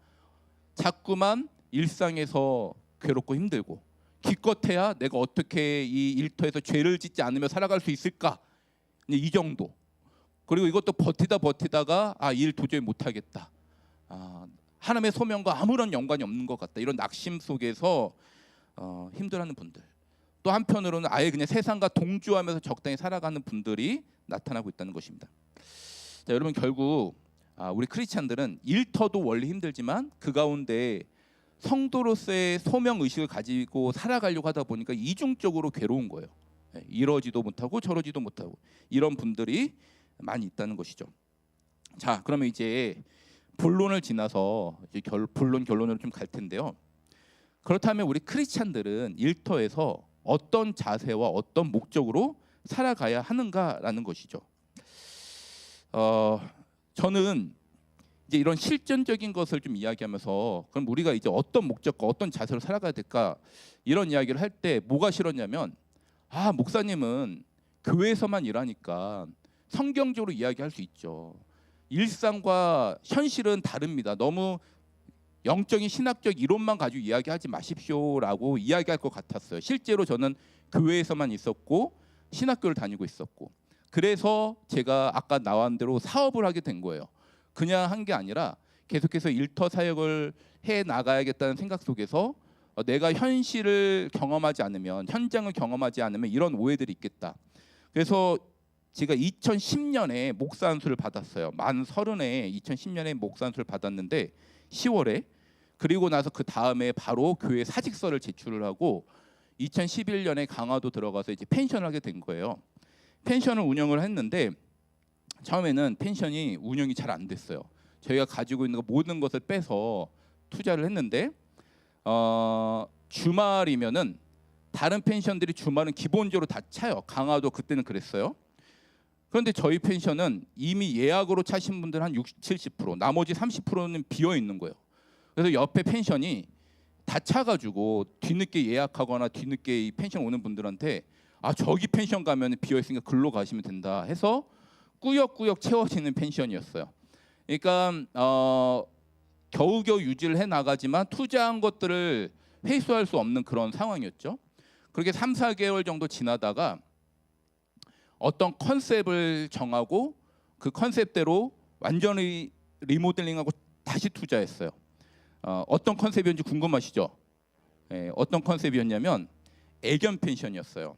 자꾸만 일상에서 괴롭고 힘들고 기껏해야 내가 어떻게 이 일터에서 죄를 짓지 않으며 살아갈 수 있을까, 이 정도. 그리고 이것도 버티다가 일 도저히 못하겠다, 하나님의 소명과 아무런 연관이 없는 것 같다, 이런 낙심 속에서 힘들어하는 분들, 또 한편으로는 아예 그냥 세상과 동조하면서 적당히 살아가는 분들이 나타나고 있다는 것입니다. 자, 여러분, 결국 우리 크리스찬들은 일터도 원래 힘들지만 그 가운데 성도로서의 소명 의식을 가지고 살아가려고 하다 보니까 이중적으로 괴로운 거예요. 이러지도 못하고 저러지도 못하고 이런 분들이 많이 있다는 것이죠. 자, 그러면 이제 본론을 지나서 이제 결론으로 좀 갈 텐데요. 그렇다면 우리 크리스찬들은 일터에서 어떤 자세와 어떤 목적으로 살아가야 하는가라는 것이죠. 저는 이제 이런 실전적인 것을 좀 이야기하면서 그럼 우리가 이제 어떤 목적과 어떤 자세로 살아가야 될까 이런 이야기를 할 때 뭐가 싫었냐면 목사님은 교회에서만 일하니까 성경적으로 이야기할 수 있죠. 일상과 현실은 다릅니다. 너무 영적인 신학적 이론만 가지고 이야기하지 마십시오라고 이야기할 것 같았어요. 실제로 저는 교회에서만 있었고 신학교를 다니고 있었고 그래서 제가 아까 나온 대로 사업을 하게 된 거예요. 그냥 한 게 아니라 계속해서 일터 사역을 해 나가야겠다는 생각 속에서 내가 현실을 경험하지 않으면 현장을 경험하지 않으면 이런 오해들이 있겠다. 그래서 제가 2010년에 목사 안수를 받았어요. 만 30에 2010년에 목사 안수를 받았는데 10월에 그리고 나서 그 다음에 바로 교회 사직서를 제출을 하고 2011년에 강화도 들어가서 이제 펜션을 하게 된 거예요. 펜션을 운영을 했는데 처음에는 펜션이 운영이 잘 안 됐어요. 저희가 가지고 있는 모든 것을 빼서 투자를 했는데 주말이면은 다른 펜션들이 주말은 기본적으로 다 차요. 강화도 그때는 그랬어요. 그런데 저희 펜션은 이미 예약으로 차신 분들 한 60, 70%, 나머지 30%는 비어 있는 거예요. 그래서 옆에 펜션이 다 차가지고 뒤늦게 예약하거나 뒤늦게 이 펜션 오는 분들한테 저기 펜션 가면 비어 있으니까 글로 가시면 된다 해서 꾸역꾸역 채워지는 펜션이었어요. 그러니까 겨우겨우 유지를 해 나가지만 투자한 것들을 회수할 수 없는 그런 상황이었죠. 그렇게 3, 4개월 정도 지나다가 어떤 컨셉을 정하고 그 컨셉대로 완전히 리모델링하고 다시 투자했어요. 어떤 컨셉이었는지 궁금하시죠? 어떤 컨셉이었냐면 애견 펜션이었어요.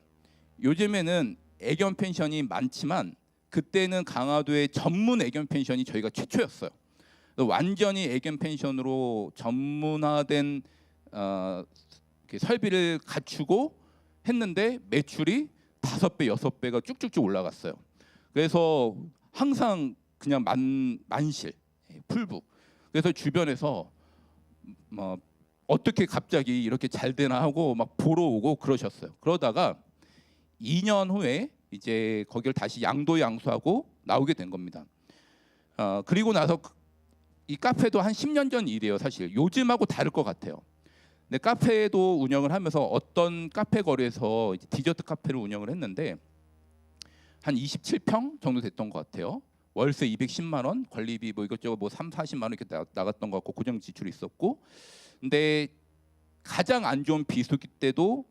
요즘에는 애견 펜션이 많지만 그때는 강화도의 전문 애견 펜션이 저희가 최초였어요. 완전히 애견 펜션으로 전문화된 설비를 갖추고 했는데 매출이 5배, 6배가 쭉쭉쭉 올라갔어요. 그래서 항상 그냥 만실, 풀북. 그래서 주변에서 어떻게 갑자기 이렇게 잘 되나 하고 막 보러 오고 그러셨어요. 그러다가 2년 후에 이제 거기를 다시 양도양수하고 나오게 된 겁니다. 그리고 나서 이 카페도 한 10년 전 일이에요. 사실 요즘하고 다를 것 같아요. 근데 카페도 운영을 하면서 어떤 카페 거리에서 디저트 카페를 운영을 했는데 한 27평 정도 됐던 것 같아요. 월세 210만 원, 관리비 뭐 이것저것 뭐 3, 40만 원 이렇게 나갔던 것 같고 고정 지출이 있었고, 근데 가장 안 좋은 비수기 때도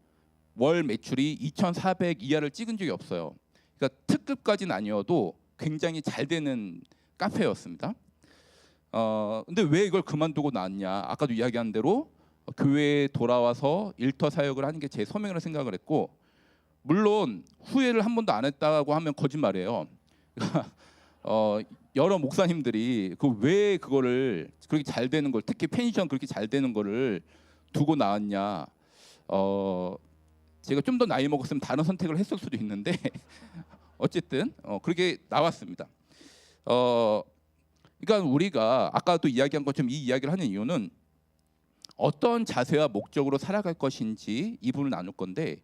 월 매출이 2,400 이하를 찍은 적이 없어요. 그러니까 특급까지는 아니어도 굉장히 잘 되는 카페였습니다. 근데 왜 이걸 그만두고 나왔냐? 아까도 이야기한 대로 교회에 돌아와서 일터 사역을 하는 게 제 소명이라고 생각을 했고, 물론 후회를 한 번도 안 했다고 하면 거짓말이에요. 여러 목사님들이 왜 그거를 그렇게 잘 되는 걸, 특히 펜션 그렇게 잘 되는 거를 두고 나왔냐? 제가 좀 더 나이 먹었으면 다른 선택을 했을 수도 있는데 어쨌든 그렇게 나왔습니다. 그러니까 우리가 아까 또 이야기한 것처럼 이 이야기를 하는 이유는 어떤 자세와 목적으로 살아갈 것인지 이 부분을 나눌 건데,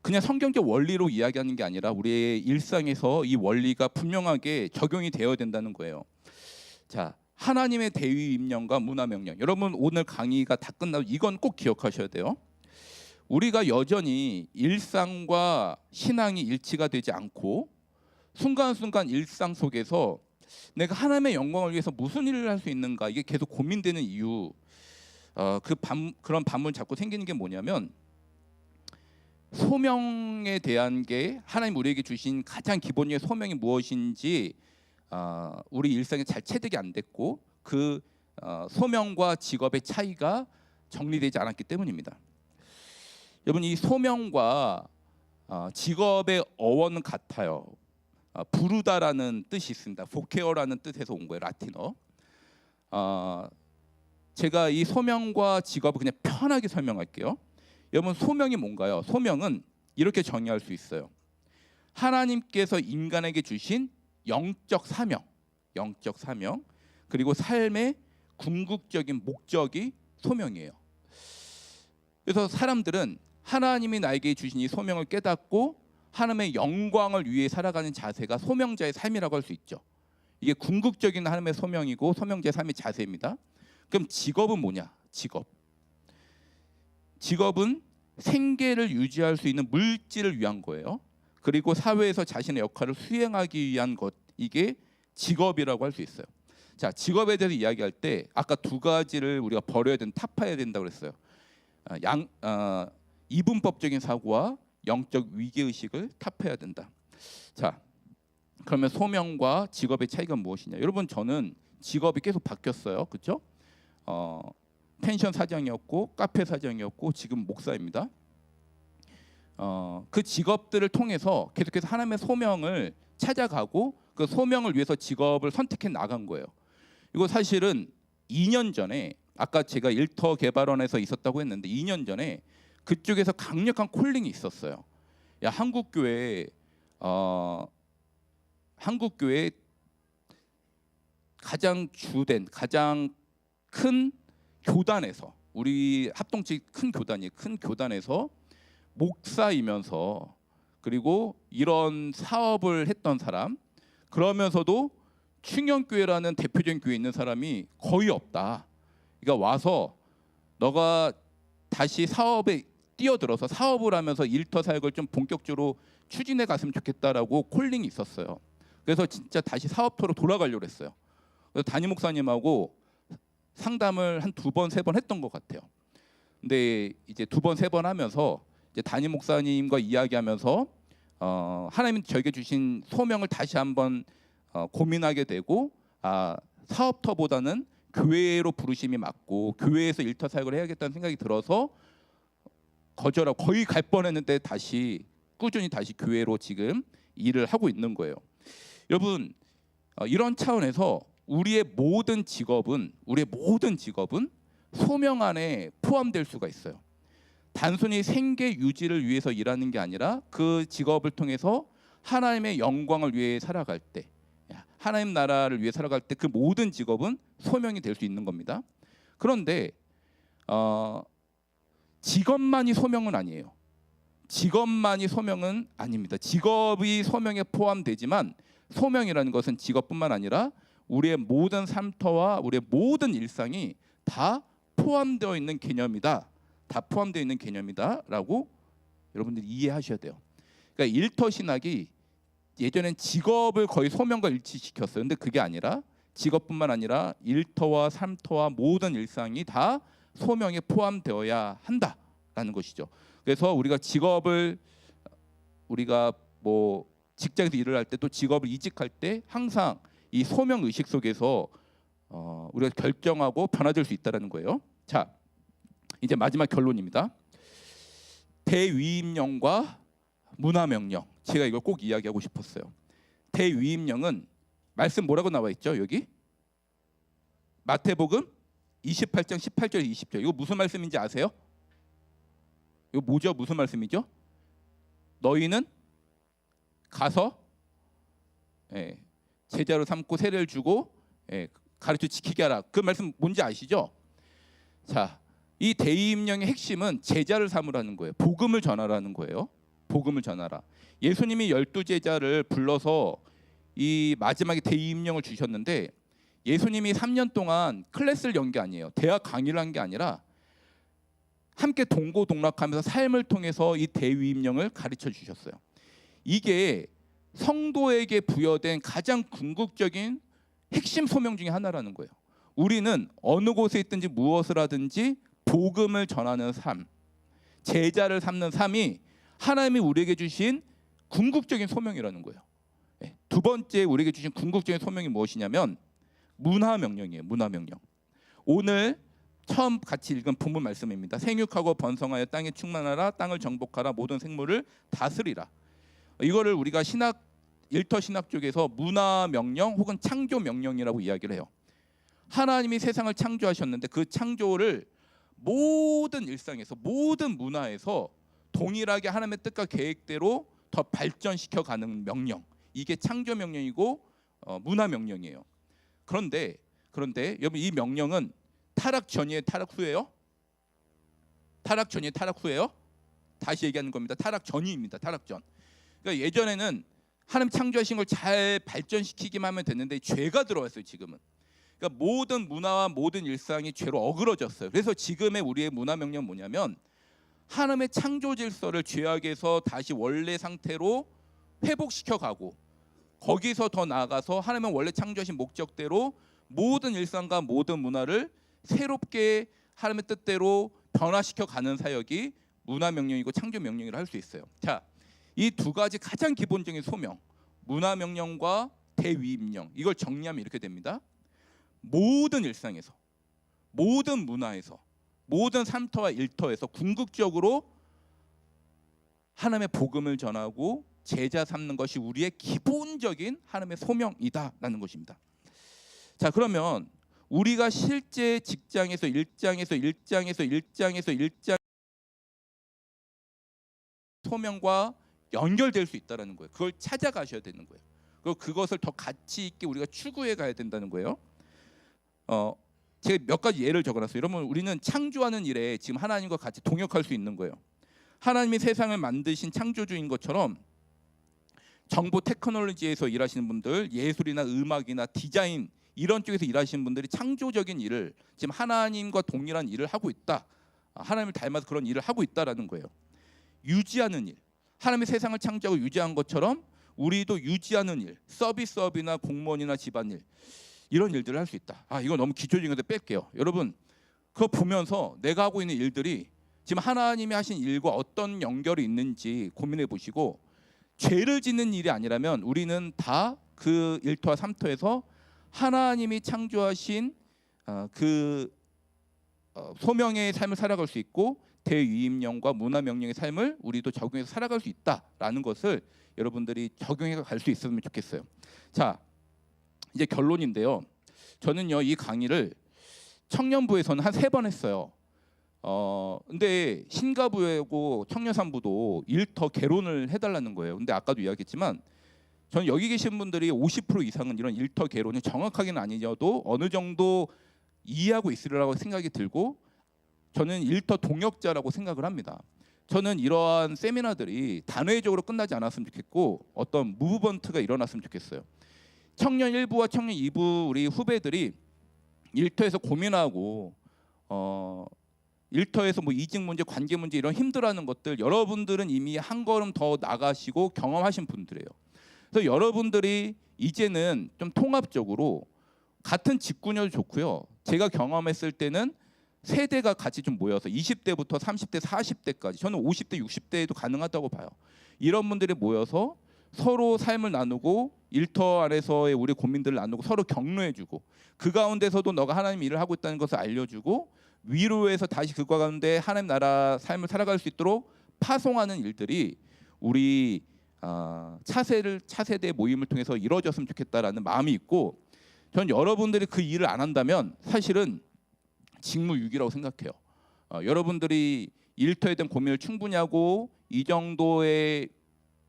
그냥 성경적 원리로 이야기하는 게 아니라 우리의 일상에서 이 원리가 분명하게 적용이 되어야 된다는 거예요. 자, 하나님의 대위 임령과 문화 명령. 여러분 오늘 강의가 다 끝나고 이건 꼭 기억하셔야 돼요. 우리가 여전히 일상과 신앙이 일치가 되지 않고 순간순간 일상 속에서 내가 하나님의 영광을 위해서 무슨 일을 할 수 있는가, 이게 계속 고민되는 이유, 그런 반문 자꾸 생기는 게 뭐냐면, 소명에 대한 게 하나님 우리에게 주신 가장 기본적인 소명이 무엇인지 우리 일상에 잘 체득이 안 됐고, 그 소명과 직업의 차이가 정리되지 않았기 때문입니다. 여러분, 이 소명과 직업의 어원은 같아요. 부르다라는 뜻이 있습니다. 보케어라는 뜻에서 온 거예요, 라틴어. 제가 이 소명과 직업을 그냥 편하게 설명할게요. 여러분, 소명이 뭔가요? 소명은 이렇게 정의할 수 있어요. 하나님께서 인간에게 주신 영적 사명, 그리고 삶의 궁극적인 목적이 소명이에요. 그래서 사람들은 하나님이 나에게 주신 이 소명을 깨닫고 하나님의 영광을 위해 살아가는 자세가 소명자의 삶이라고 할 수 있죠. 이게 궁극적인 하나님의 소명이고 소명자의 삶의 자세입니다. 그럼 직업은 뭐냐? 직업은 생계를 유지할 수 있는 물질을 위한 거예요. 그리고 사회에서 자신의 역할을 수행하기 위한 것, 이게 직업이라고 할 수 있어요. 자, 직업에 대해서 이야기할 때 아까 두 가지를 우리가 버려야 타파해야 된다고 그랬어요. 이분법적인 사고와 영적 위기의식을 타파해야 된다. 자, 그러면 소명과 직업의 차이가 무엇이냐? 여러분, 저는 직업이 계속 바뀌었어요. 그렇죠? 펜션 사장이었고 카페 사장이었고 지금 목사입니다. 그 직업들을 통해서 계속해서 하나님의 소명을 찾아가고 그 소명을 위해서 직업을 선택해 나간 거예요. 이거 사실은 2년 전에 아까 제가 일터 개발원에서 있었다고 했는데 2년 전에 그쪽에서 강력한 콜링이 있었어요. 야, 한국교회 가장 주된 가장 큰 교단에서, 우리 합동치 큰 교단에서 목사이면서 그리고 이런 사업을 했던 사람, 그러면서도 충영교회라는 대표적인 교회에 있는 사람이 거의 없다. 그러니까 와서 너가 다시 사업에 뛰어들어서 사업을 하면서 일터 사역을 좀 본격적으로 추진해 갔으면 좋겠다라고 콜링이 있었어요. 그래서 진짜 다시 사업터로 돌아가려고 했어요. 그래서 담임 목사님하고 상담을 한 2번, 3번 했던 것 같아요. 근데 이제 2번, 3번 하면서 이제 담임 목사님과 이야기하면서 하나님이 저에게 주신 소명을 다시 한번 고민하게 되고, 사업터보다는 교회로 부르심이 맞고 교회에서 일터 사역을 해야겠다는 생각이 들어서 거절하고 거의 갈 뻔했는데 다시 꾸준히 다시 교회로 지금 일을 하고 있는 거예요. 여러분, 이런 차원에서 우리의 모든 직업은 소명 안에 포함될 수가 있어요. 단순히 생계 유지를 위해서 일하는 게 아니라 그 직업을 통해서 하나님의 영광을 위해 살아갈 때, 하나님 나라를 위해 살아갈 때 그 모든 직업은 소명이 될 수 있는 겁니다. 그런데 직업만이 소명은 아니에요. 직업만이 소명은 아닙니다. 직업이 소명에 포함되지만 소명이라는 것은 직업뿐만 아니라 우리의 모든 삶터와 우리의 모든 일상이 다 포함되어 있는 개념이다. 다 포함되어 있는 개념이다라고 여러분들이 이해하셔야 돼요. 그러니까 일터 신학이 예전엔 직업을 거의 소명과 일치시켰어요. 근데 그게 아니라 직업뿐만 아니라 일터와 삶터와 모든 일상이 다 소명에 포함되어야 한다라는 것이죠. 그래서 우리가 뭐 직장에서 일을 할 때 또 직업을 이직할 때 항상 이 소명 의식 속에서 우리가 결정하고 변화될 수 있다라는 거예요. 자, 이제 마지막 결론입니다. 대위임령과 문화명령. 제가 이걸 꼭 이야기하고 싶었어요. 대위임령은 말씀 뭐라고 나와 있죠? 여기 마태복음 28장 18절 20절. 이거 무슨 말씀인지 아세요? 이거 뭐죠? 무슨 말씀이죠? 너희는 가서 제자로 삼고 세례를 주고 가르쳐 지키게 하라. 그 말씀 뭔지 아시죠? 자, 이 대위임령의 핵심은 제자를 삼으라는 거예요. 복음을 전하라는 거예요. 복음을 전하라. 예수님이 12제자를 불러서 이 마지막에 대위임령을 주셨는데 예수님이 3년 동안 클래스를 연 게 아니에요. 대학 강의를 한 게 아니라 함께 동고동락하면서 삶을 통해서 이 대위임령을 가르쳐 주셨어요. 이게 성도에게 부여된 가장 궁극적인 핵심 소명 중에 하나라는 거예요. 우리는 어느 곳에 있든지 무엇을 하든지 복음을 전하는 삶, 제자를 삼는 삶이 하나님이 우리에게 주신 궁극적인 소명이라는 거예요. 두 번째 우리에게 주신 궁극적인 소명이 무엇이냐면 문화명령이에요. 문화명령. 오늘 처음 같이 읽은 본문 말씀입니다. 생육하고 번성하여 땅에 충만하라. 땅을 정복하라. 모든 생물을 다스리라. 이거를 우리가 일터 신학 쪽에서 문화명령 혹은 창조명령이라고 이야기를 해요. 하나님이 세상을 창조하셨는데 그 창조를 모든 일상에서 모든 문화에서 동일하게 하나님의 뜻과 계획대로 더 발전시켜가는 명령, 이게 창조명령이고 문화명령이에요. 그런데 여러분, 이 명령은 타락 전이에요, 타락 후예요? 타락 전이에요, 타락 후예요? 다시 얘기하는 겁니다. 타락 전입니다. 타락 전. 그러니까 예전에는 하나님 창조하신 걸 잘 발전시키기만 하면 됐는데 죄가 들어왔어요. 지금은. 그러니까 모든 문화와 모든 일상이 죄로 어그러졌어요. 그래서 지금의 우리의 문화 명령은 뭐냐면 하나님의 창조 질서를 죄악에서 다시 원래 상태로 회복시켜 가고 거기서 더 나아가서 하나님은 원래 창조하신 목적대로 모든 일상과 모든 문화를 새롭게 하나님의 뜻대로 변화시켜 가는 사역이 문화 명령이고 창조 명령이라 할 수 있어요. 자, 이 두 가지 가장 기본적인 소명, 문화 명령과 대위임령, 이걸 정리하면 이렇게 됩니다. 모든 일상에서, 모든 문화에서, 모든 삶터와 일터에서 궁극적으로 하나님의 복음을 전하고 제자 삼는 것이 우리의 기본적인 하나님의 소명이다라는 것입니다. 자, 그러면 우리가 실제 직장에서 일장 소명과 연결될 수 있다라는 거예요. 그걸 찾아가셔야 되는 거예요. 그리고 그것을 더 가치 있게 우리가 추구해 가야 된다는 거예요. 제가 몇 가지 예를 적어놨어요. 여러분, 우리는 창조하는 일에 지금 하나님과 같이 동역할 수 있는 거예요. 하나님이 세상을 만드신 창조주인 것처럼 정보 테크놀로지에서 일하시는 분들, 예술이나 음악이나 디자인 이런 쪽에서 일하시는 분들이 창조적인 일을 지금 하나님과 동일한 일을 하고 있다. 하나님을 닮아서 그런 일을 하고 있다라는 거예요. 유지하는 일, 하나님이 세상을 창조하고 유지한 것처럼 우리도 유지하는 일, 서비스업이나 공무원이나 집안일 이런 일들을 할 수 있다. 이거 너무 기초적인 건데 뺄게요. 여러분, 그거 보면서 내가 하고 있는 일들이 지금 하나님이 하신 일과 어떤 연결이 있는지 고민해 보시고, 죄를 짓는 일이 아니라면 우리는 다 그 일터와 삼터에서 하나님이 창조하신 소명의 삶을 살아갈 수 있고 대위임령과 문화명령의 삶을 우리도 적용해서 살아갈 수 있다라는 것을 여러분들이 적용해 갈 수 있으면 좋겠어요. 자, 이제 결론인데요. 저는요, 이 강의를 청년부에서는 한 3번 했어요. 근데 신가부하고 청년산부도 일터 개론을 해달라는 거예요. 근데 아까도 이야기했지만 저는 여기 계신 분들이 50% 이상은 이런 일터 개론이 정확하게는 아니어도 어느 정도 이해하고 있으리라고 생각이 들고, 저는 일터 동역자라고 생각을 합니다. 저는 이러한 세미나들이 단회적으로 끝나지 않았으면 좋겠고 어떤 무브먼트가 일어났으면 좋겠어요. 청년 1부와 청년 2부 우리 후배들이 일터에서 고민하고 일터에서 뭐 이직 문제, 관계 문제 이런 힘들어하는 것들, 여러분들은 이미 한 걸음 더 나가시고 경험하신 분들이에요. 그래서 여러분들이 이제는 좀 통합적으로 같은 직군여도 좋고요. 제가 경험했을 때는 세대가 같이 좀 모여서 20대부터 30대, 40대까지, 저는 50대, 60대에도 가능하다고 봐요. 이런 분들이 모여서 서로 삶을 나누고 일터 안에서의 우리 고민들을 나누고 서로 격려해주고, 그 가운데서도 너가 하나님 일을 하고 있다는 것을 알려주고 위로해서 다시 그 가운데 하나님 나라 삶을 살아갈 수 있도록 파송하는 일들이 우리 차세대 모임을 통해서 이루어졌으면 좋겠다라는 마음이 있고, 전 여러분들이 그 일을 안 한다면 사실은 직무유기라고 생각해요. 여러분들이 일터에 대한 고민을 충분히 하고 이 정도의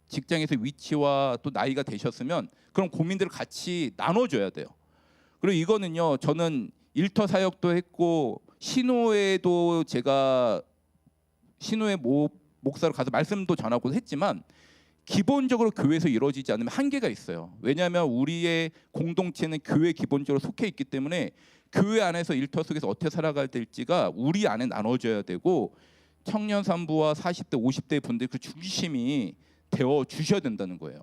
직장에서 위치와 또 나이가 되셨으면 그런 고민들을 같이 나눠줘야 돼요. 그리고 이거는요, 저는 일터 사역도 했고 신호회도 제가 신호회 목사로 가서 말씀도 전하고 했지만 기본적으로 교회에서 이루어지지 않으면 한계가 있어요. 왜냐하면 우리의 공동체는 교회에 기본적으로 속해 있기 때문에 교회 안에서 일터 속에서 어떻게 살아가야 될지가 우리 안에 나눠져야 되고, 청년 산부와 40대, 50대 분들 그 중심이 되어 주셔야 된다는 거예요.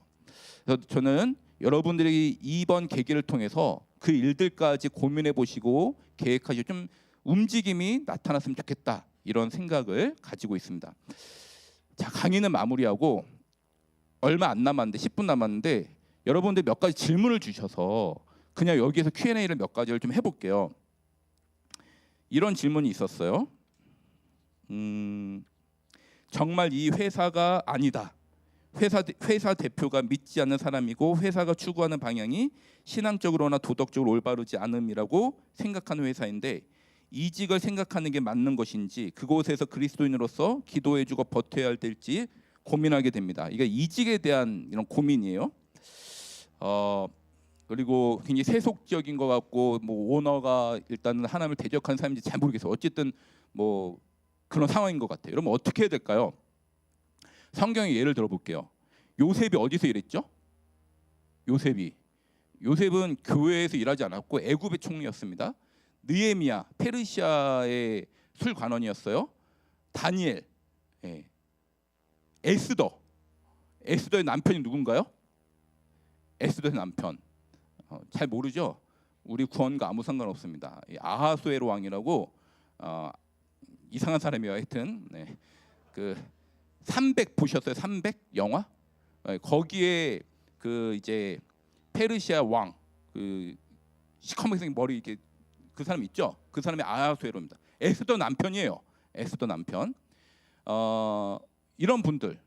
그래서 저는 여러분들이 이번 계기를 통해서 그 일들까지 고민해 보시고 계획하시고 좀 움직임이 나타났으면 좋겠다, 이런 생각을 가지고 있습니다. 자, 강의는 마무리하고 얼마 안 남았는데 10분 남았는데 여러분들 몇 가지 질문을 주셔서 그냥 여기에서 Q&A를 몇 가지를 좀 해볼게요. 이런 질문이 있었어요. 정말 이 회사가 아니다. 회사 대표가 믿지 않는 사람이고 회사가 추구하는 방향이 신앙적으로나 도덕적으로 올바르지 않음이라고 생각하는 회사인데 이직을 생각하는 게 맞는 것인지, 그곳에서 그리스도인으로서 기도해주고 버텨야 될지 고민하게 됩니다. 이게 이직에 대한 이런 고민이에요. 그리고 굉장히 세속적인 것 같고 뭐 오너가 일단은 하나님을 대적하는 사람인지 잘 모르겠어요. 어쨌든 뭐 그런 상황인 것 같아요. 여러분 어떻게 해야 될까요? 성경의 예를 들어볼게요. 요셉이 어디서 일했죠? 요셉은 교회에서 일하지 않았고 애굽의 총리였습니다. 느헤미야 페르시아의 술관원이었어요. 다니엘, 예. 에스더의 남편이 누군가요? 에스더의 남편 잘 모르죠? 우리 구원과 아무 상관없습니다. 아하수에로 왕이라고 이상한 사람이에요. 하여튼 네. 그 300 보셨어요? 300 영화? 거기에 그 이제 페르시아 왕 그 시커멓게 생긴 머리 이렇게 그 사람 있죠? 그 사람이 아하수에로입니다. 에스더 남편이에요. 에스더 남편. 이런 분들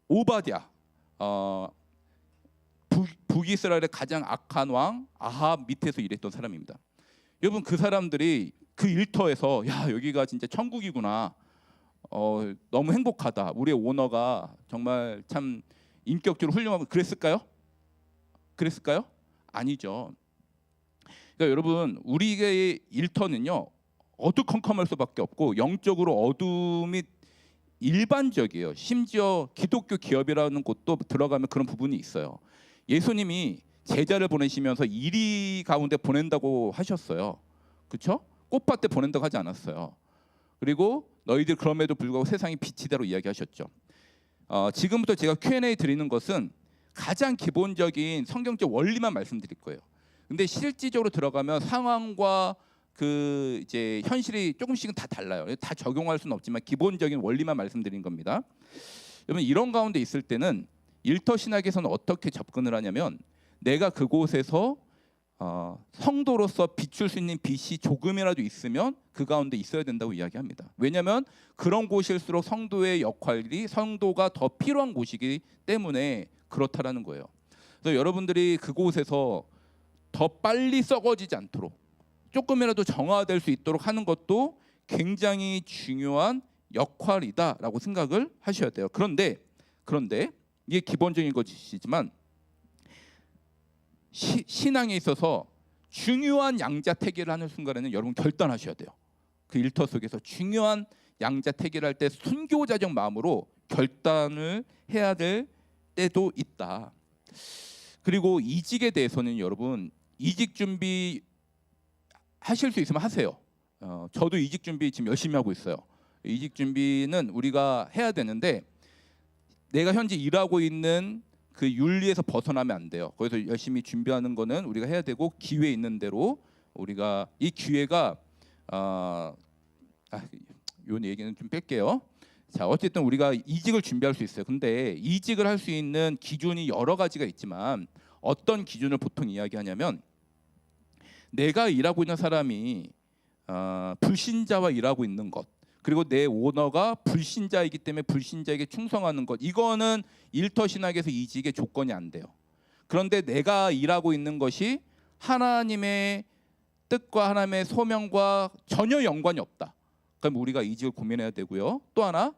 오바댜 북이스라엘의 가장 악한 왕 아합 밑에서 일했던 사람입니다. 여러분 그 사람들이 그 일터에서 야 여기가 진짜 천국이구나. 너무 행복하다. 우리의 오너가 정말 참 인격적으로 훌륭하고 그랬을까요? 아니죠. 그러니까 여러분 우리의 일터는요 어두컴컴할 수밖에 없고 영적으로 어둠이 일반적이에요. 심지어 기독교 기업이라는 곳도 들어가면 그런 부분이 있어요. 예수님이 제자를 보내시면서 이리 가운데 보낸다고 하셨어요. 그렇죠? 꽃밭에 보낸다고 하지 않았어요. 그리고 너희들 그럼에도 불구하고 세상이 빛이다로 이야기하셨죠. 지금부터 제가 Q&A 드리는 것은 가장 기본적인 성경적 원리만 말씀드릴 거예요. 근데 실질적으로 들어가면 상황과 그 이제 현실이 조금씩은 다 달라요. 다 적용할 수는 없지만 기본적인 원리만 말씀드린 겁니다. 여러분 이런 가운데 있을 때는 일터 신학에서는 어떻게 접근을 하냐면 내가 그곳에서 성도로서 비출 수 있는 빛이 조금이라도 있으면 그 가운데 있어야 된다고 이야기합니다. 왜냐하면 그런 곳일수록 성도의 역할이 성도가 더 필요한 곳이기 때문에 그렇다라는 거예요. 그래서 여러분들이 그곳에서 더 빨리 썩어지지 않도록 조금이라도 정화될 수 있도록 하는 것도 굉장히 중요한 역할이다라고 생각을 하셔야 돼요. 그런데 이게 기본적인 것이지만 신앙에 있어서 중요한 양자택일을 하는 순간에는 여러분 결단하셔야 돼요. 그 일터 속에서 중요한 양자택일을 할 때 순교자적 마음으로 결단을 해야 될 때도 있다. 그리고 이직에 대해서는 여러분 이직 준비 하실 수 있으면 하세요. 저도 이직 준비 지금 열심히 하고 있어요. 이직 준비는 우리가 해야 되는데 내가 현재 일하고 있는 그 윤리에서 벗어나면 안 돼요. 거기서 열심히 준비하는 거는 우리가 해야 되고 기회 있는 대로 우리가 이 기회가 요 얘기는 좀 뺄게요. 자 어쨌든 우리가 이직을 준비할 수 있어요. 근데 이직을 할 수 있는 기준이 여러 가지가 있지만 어떤 기준을 보통 이야기하냐면 내가 일하고 있는 사람이 불신자와 일하고 있는 것 그리고 내 오너가 불신자이기 때문에 불신자에게 충성하는 것 이거는 일터 신학에서 이직의 조건이 안 돼요. 그런데 내가 일하고 있는 것이 하나님의 뜻과 하나님의 소명과 전혀 연관이 없다. 그럼 우리가 이직을 고민해야 되고요. 또 하나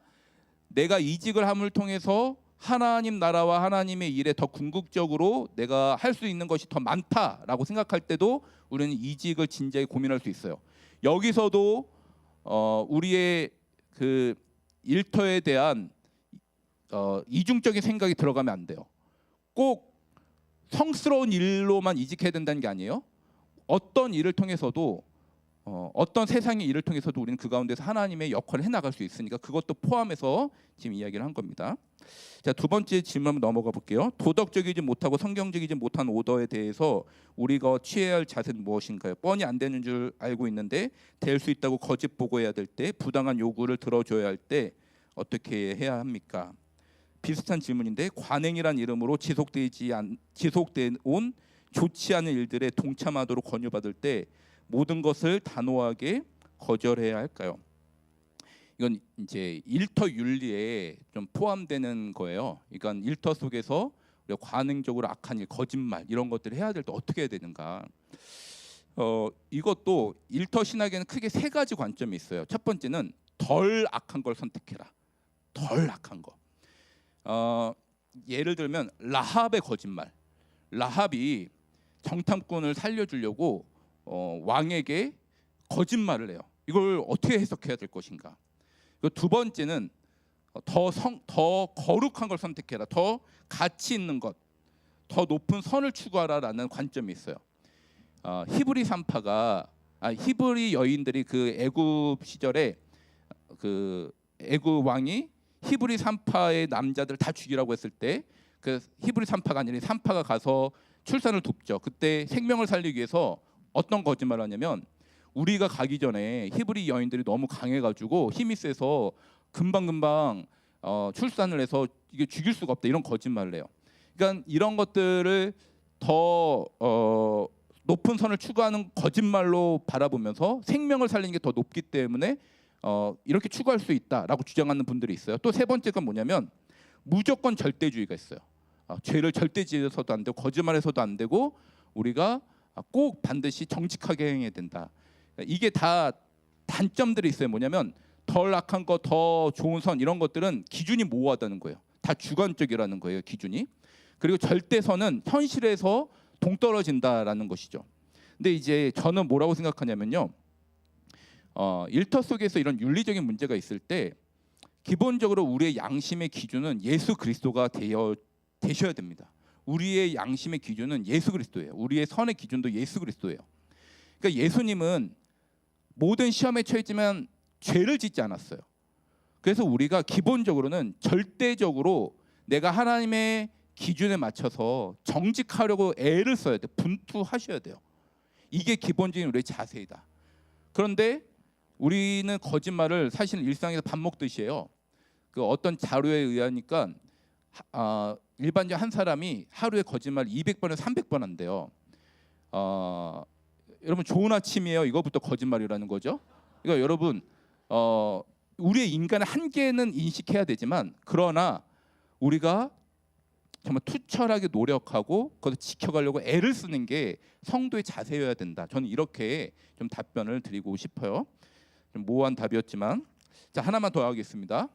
내가 이직을 함을 통해서 하나님 나라와 하나님의 일에 더 궁극적으로 내가 할 수 있는 것이 더 많다라고 생각할 때도 우리는 이직을 진지하게 고민할 수 있어요. 여기서도 우리의 그 일터에 대한 이중적인 생각이 들어가면 안 돼요. 꼭 성스러운 일로만 이직해야 된다는 게 아니에요. 어떤 일을 통해서도 어떤 세상의 일을 통해서도 우리는 그 가운데서 하나님의 역할을 해나갈 수 있으니까 그것도 포함해서 지금 이야기를 한 겁니다. 자, 두 번째 질문 한번 넘어가 볼게요. 도덕적이지 못하고 성경적이지 못한 오더에 대해서 우리가 취해야 할 자세는 무엇인가요? 뻔히 안 되는 줄 알고 있는데 될 수 있다고 거짓 보고해야 될 때, 부당한 요구를 들어줘야 할 때 어떻게 해야 합니까? 비슷한 질문인데 관행이란 이름으로 지속된 온 좋지 않은 일들에 동참하도록 권유받을 때 모든 것을 단호하게 거절해야 할까요? 이건 이제 일터 윤리에 좀 포함되는 거예요. 그러니까 일터 속에서 우리가 관행적으로 악한 일, 거짓말 이런 것들을 해야 될 때 어떻게 해야 되는가? 이것도 일터 신학에는 크게 세 가지 관점이 있어요. 첫 번째는 덜 악한 걸 선택해라. 덜 악한 거. 예를 들면 라합의 거짓말. 라합이 정탐꾼을 살려주려고 왕에게 거짓말을 해요. 이걸 어떻게 해석해야 될 것인가? 두 번째는 더 거룩한 걸 선택해라, 더 가치 있는 것, 더 높은 선을 추구하라라는 관점이 있어요. 히브리 산파가 히브리 여인들이 그 애굽 시절에 그 애굽 왕이 히브리 산파의 남자들 다 죽이라고 했을 때 그 히브리 산파가 아니라 산파가 가서 출산을 돕죠. 그때 생명을 살리기 위해서 어떤 거짓말을 하냐면 우리가 가기 전에 히브리 여인들이 너무 강해가지고 힘이 세서 금방 출산을 해서 이게 죽일 수가 없다, 이런 거짓말을 해요. 그러니까 이런 것들을 더 높은 선을 추구하는 거짓말로 바라보면서 생명을 살리는 게 더 높기 때문에 이렇게 추구할 수 있다라고 주장하는 분들이 있어요. 또 세 번째가 뭐냐면 무조건 절대주의가 있어요. 죄를 절대 지어서도 안 되고 거짓말해서도 안 되고 우리가 꼭 반드시 정직하게 행해야 된다. 이게 다 단점들이 있어요. 뭐냐면 덜 악한 거, 더 좋은 선, 이런 것들은 기준이 모호하다는 거예요. 다 주관적이라는 거예요, 기준이. 그리고 절대선은 현실에서 동떨어진다라는 것이죠. 근데 이제 저는 뭐라고 생각하냐면요, 일터 속에서 이런 윤리적인 문제가 있을 때 기본적으로 우리의 양심의 기준은 예수 그리스도가 되셔야 됩니다. 우리의 양심의 기준은 예수 그리스도예요. 우리의 선의 기준도 예수 그리스도예요. 그러니까 예수님은 모든 시험에 처했지만 죄를 짓지 않았어요. 그래서 우리가 기본적으로는 절대적으로 내가 하나님의 기준에 맞춰서 정직하려고 애를 써야 돼요. 분투하셔야 돼요. 이게 기본적인 우리의 자세이다. 그런데 우리는 거짓말을 사실 일상에서 밥 먹듯이 해요. 그 어떤 자료에 의하니까 일반적 한 사람이 하루에 거짓말 200번에서 300번 한대요. 여러분 좋은 아침이에요. 이거부터 거짓말이라는 거죠. 그러니까 여러분 우리의 인간의 한계는 인식해야 되지만, 그러나 우리가 정말 투철하게 노력하고 그것을 지켜가려고 애를 쓰는 게 성도의 자세여야 된다. 저는 이렇게 좀 답변을 드리고 싶어요. 좀 모호한 답이었지만, 자, 하나만 더 하겠습니다.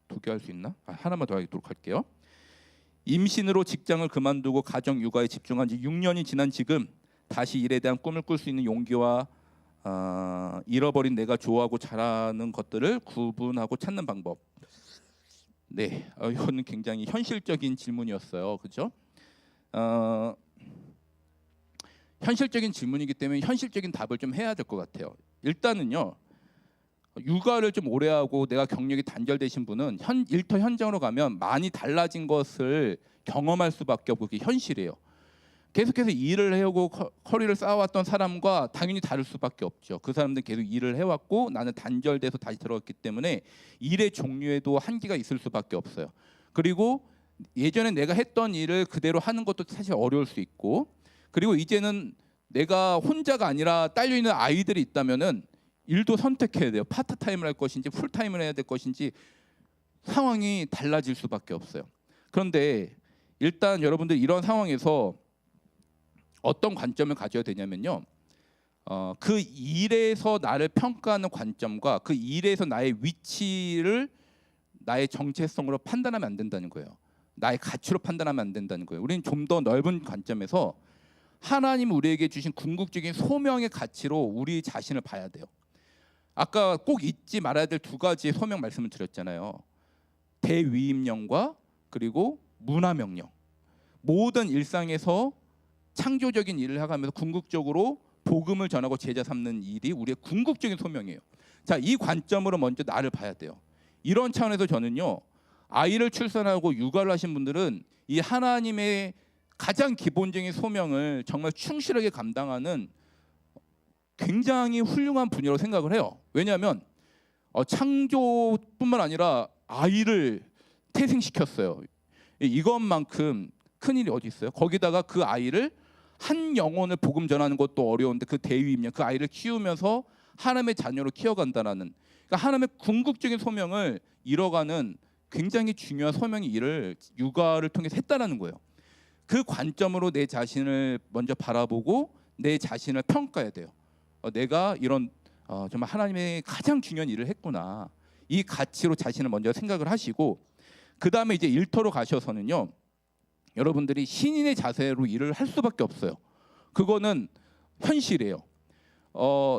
2개 할 수 있나? 하나만 더 하도록 할게요. 임신으로 직장을 그만두고 가정 육아에 집중한 지 6년이 지난 지금 다시 일에 대한 꿈을 꿀 수 있는 용기와 잃어버린 내가 좋아하고 잘하는 것들을 구분하고 찾는 방법. 네, 이거는 굉장히 현실적인 질문이었어요. 그렇죠? 현실적인 질문이기 때문에 현실적인 답을 좀 해야 될 것 같아요. 일단은요, 육아를 좀 오래 하고 내가 경력이 단절되신 분은 일터 현장으로 가면 많이 달라진 것을 경험할 수밖에 없고, 그게 현실이에요. 계속해서 일을 해오고 커리어를 쌓아왔던 사람과 당연히 다를 수밖에 없죠. 그 사람들은 계속 일을 해왔고 나는 단절돼서 다시 들어갔기 때문에 일의 종류에도 한계가 있을 수밖에 없어요. 그리고 예전에 내가 했던 일을 그대로 하는 것도 사실 어려울 수 있고, 그리고 이제는 내가 혼자가 아니라 딸려있는 아이들이 있다면은 일도 선택해야 돼요. 파트타임을 할 것인지 풀타임을 해야 될 것인지 상황이 달라질 수밖에 없어요. 그런데 일단 여러분들 이런 상황에서 어떤 관점을 가져야 되냐면요, 그 일에서 나를 평가하는 관점과 그 일에서 나의 위치를 나의 정체성으로 판단하면 안 된다는 거예요. 나의 가치로 판단하면 안 된다는 거예요. 우리는 좀 더 넓은 관점에서 하나님 우리에게 주신 궁극적인 소명의 가치로 우리 자신을 봐야 돼요. 아까 꼭 잊지 말아야 될 2가지의 소명 말씀을 드렸잖아요. 대위임령과 그리고 문화명령. 모든 일상에서 창조적인 일을 해가면서 궁극적으로 복음을 전하고 제자 삼는 일이 우리의 궁극적인 소명이에요. 자, 이 관점으로 먼저 나를 봐야 돼요. 이런 차원에서 저는요, 아이를 출산하고 육아를 하신 분들은 이 하나님의 가장 기본적인 소명을 정말 충실하게 감당하는 굉장히 훌륭한 분이라고 생각을 해요. 왜냐하면 창조뿐만 아니라 아이를 태생시켰어요. 이것만큼 큰 일이 어디 있어요? 거기다가 그 아이를 한 영혼을 복음 전하는 것도 어려운데 그 대위임령, 그 아이를 키우면서 하나님의 자녀로 키워간다라는, 그러니까 하나님의 궁극적인 소명을 이뤄가는 굉장히 중요한 소명의 일을 육아를 통해서 했다라는 거예요. 그 관점으로 내 자신을 먼저 바라보고 내 자신을 평가해야 돼요. 내가 이런 정말 하나님의 가장 중요한 일을 했구나, 이 가치로 자신을 먼저 생각을 하시고, 그 다음에 이제 일터로 가셔서는요, 여러분들이 신인의 자세로 일을 할 수밖에 없어요. 그거는 현실이에요.